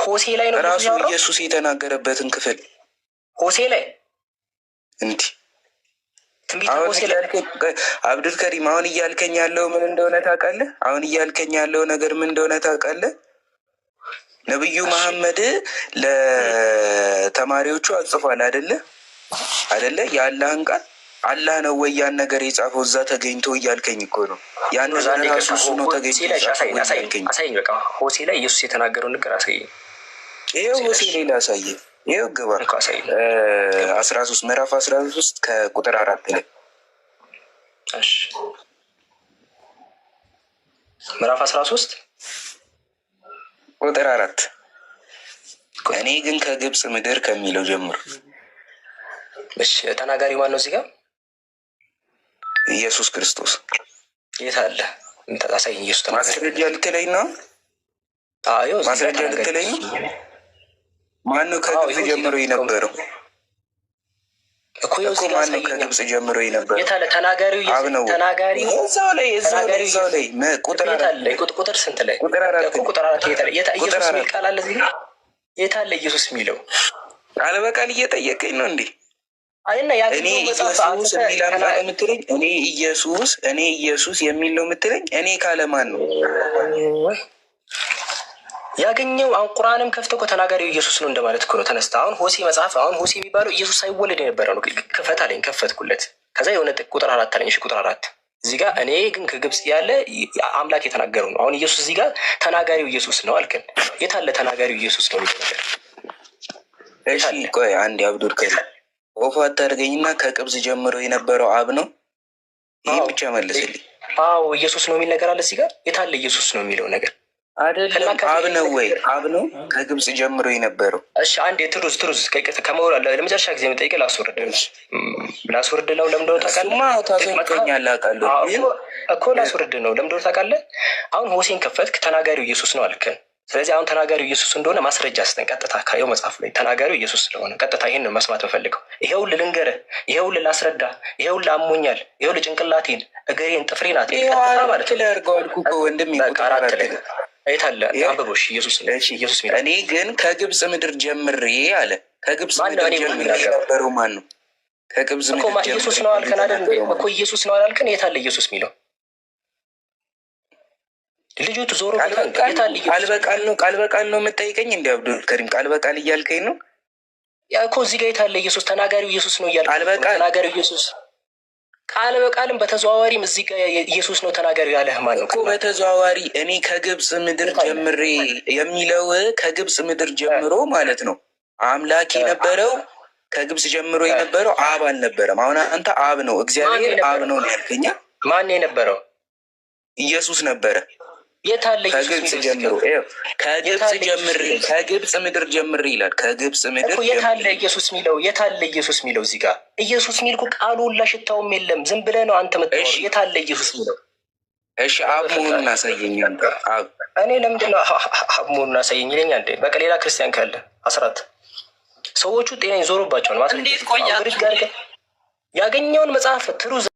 ሆሴ ላይ ነው ራሱ ኢየሱስ የተናገረበትን ክፍል ሆሴ ላይ እንዲህ አብዱል ከሪም አሁን እያልከኝ ያለው ምን እንደሆነ ታውቃለህ? አሁን እያልከኝ ያለው ነገር ምን እንደሆነ ታውቃለህ? ነብዩ መሐመድ ለተማሪዎቹ አጽፏል አይደለ? የአላህን ቃል አላህ ነው ወይ ያን ነገር የጻፈው እዛ ተገኝቶ እያልከኝ እኮ ነው። ያን ነገር ራሱ እሱ ነው ተገኝቶ አሳየኝ። በቃ ሆሴ ላይ ኢየሱስ የተናገረው ነገር አሳየኝ። ይኸው ሆሴ ላይ ላሳየህ። ይኸው ግባ 13 ምዕራፍ 13 ከቁጥር 4 ላይ ምዕራፍ 13 ቁጥር 4 እኔ ግን ከግብፅ ምድር ከሚለው ጀምሮ። እሺ ተናጋሪው ማን ነው እዚህ ጋር? ኢየሱስ ክርስቶስ። የት አለ? አሳየኝ። ኢየሱስ ተናጋሪ ማስረጃ ልትለኝ ነው? አዎ ማስረጃ ልትለኝ ነው? ማነው ከግብፅ ጀምሮ የነበረው? እኮ ማነው ከግብፅ ጀምሮ የነበረው? የታለ ተናጋሪው? ተናጋሪው እዛው ላይ ቁጥር ስንት ላይ? ቁጥር 4 የታለ? ኢየሱስ የሚል ቃል አለ እዚህ? የታለ ኢየሱስ የሚለው? ቃል በቃል እየጠየቀኝ ነው እንዴ? አይና እኔ ኢየሱስ የሚል አምላክ የምትለኝ እኔ ኢየሱስ የሚል ነው የምትለኝ? እኔ ካለማን ነው ያገኘው? አሁን ቁርአንም ከፍተው እኮ ተናጋሪው ኢየሱስ ነው እንደማለት እኮ ነው። ተነስተ አሁን ሆሴ መጽሐፍ አሁን ሆሴ የሚባለው ኢየሱስ ሳይወለድ የነበረው ነው። ክፈት አለኝ፣ ከፈትኩለት። ከዛ የሆነ ቁጥር 4 አለኝ። እሺ ቁጥር 4 እዚህ ጋር እኔ ግን ከግብፅ ያለ አምላክ የተናገረው ነው። አሁን ኢየሱስ እዚህ ጋር ተናጋሪው ኢየሱስ ነው አልከን። የታለ ተናጋሪው ኢየሱስ ነው የሚለው ነገር? እሺ ቆይ አንድ አብዱል ከሪም ወፋ አታርገኝና ከግብፅ ጀምሮ የነበረው አብ ነው። ይሄን ብቻ መልስልኝ። አዎ ኢየሱስ ነው የሚል ነገር አለ እዚህ ጋር። የታለ ኢየሱስ ነው የሚለው ነገር? አይደለም አብ ነው ወይ? አብ ነው ከግብፅ ጀምሮ የነበረው። እሺ አንድ ትሩዝ ከመውላ ለመጨረሻ ጊዜ የምጠይቀህ ላስወርድ ነው። ለምንድነው ታውቃለህ? ታስወርደኛለህ አውቃለሁ እኮ ላስወርድ ነው። ለምንድነው ታውቃለህ? አሁን ሆሴን ከፈትክ ተናጋሪው ኢየሱስ ነው አልከን። ስለዚህ አሁን ተናጋሪው ኢየሱስ እንደሆነ ማስረጃ ስጠን። ቀጥታ ካየው መጽሐፍ ላይ ተናጋሪው ኢየሱስ ስለሆነ ቀጥታ ይሄን ነው መስማት የምፈልገው። ይሄው ልንገርህ፣ ይሄው ላስረዳ፣ ይሄው አሞኛል፣ ይሄው ጭንቅላቴን፣ እግሬን፣ ጥፍሬን ማለት የታለ አንብቦሽ ኢየሱስ ሚል እኔ ግን ከግብፅ ምድር ጀምሬ አለ። ከግብፅ ምድር ጀምሬ የነበረው ማን ነው? ከግብፅ ምድር ኢየሱስ ነው አልከን አይደል እኮ ኢየሱስ ነው አላልከን? የታለ ኢየሱስ የሚለው? ልጁቱ ዞሮ የታለ ቃል በቃል ነው የምጠይቀኝ? እንዲ አብዱል ከሪም ቃል በቃል እያልከኝ ነው እኮ እዚህ ጋር የታለ ኢየሱስ? ተናጋሪው ኢየሱስ ነው እያልከኝ። ተናጋሪው ኢየሱስ ቃል በቃልም በተዘዋዋሪም እዚህ ጋር ኢየሱስ ነው ተናጋሪው ያለህ ማን ነው? በተዘዋዋሪ እኔ ከግብፅ ምድር ጀምሬ የሚለው ከግብፅ ምድር ጀምሮ ማለት ነው። አምላክ የነበረው ከግብፅ ጀምሮ የነበረው አብ አልነበረም። አሁን አንተ አብ ነው እግዚአብሔር አብ ነው ያልከኛ። ማን የነበረው? ኢየሱስ ነበረ። የታለ ከግብፅ ጀምሮ ከግብፅ ምድር ጀምሬ ይላል። ከግብፅ ምድር የታለ ኢየሱስ የሚለው? የታለ ኢየሱስ የሚለው? እዚህ ጋር ኢየሱስ የሚል እኮ ቃሉ ሁላ ሽታውም የለም። ዝም ብለህ ነው አንተ የምትለው። የታለ ኢየሱስ የሚለው? እሺ አብ መሆኑን አሳየኝ አንተ። አብ እኔ ለምንድነው አብ መሆኑን አሳየኝ ይለኛል እንዴ? በቃ ሌላ ክርስቲያን ካለ አስራት ሰዎቹ ጤና ይዞሩባቸዋል ማለት ነው። ያገኘውን መጽሐፍ ትሩዝ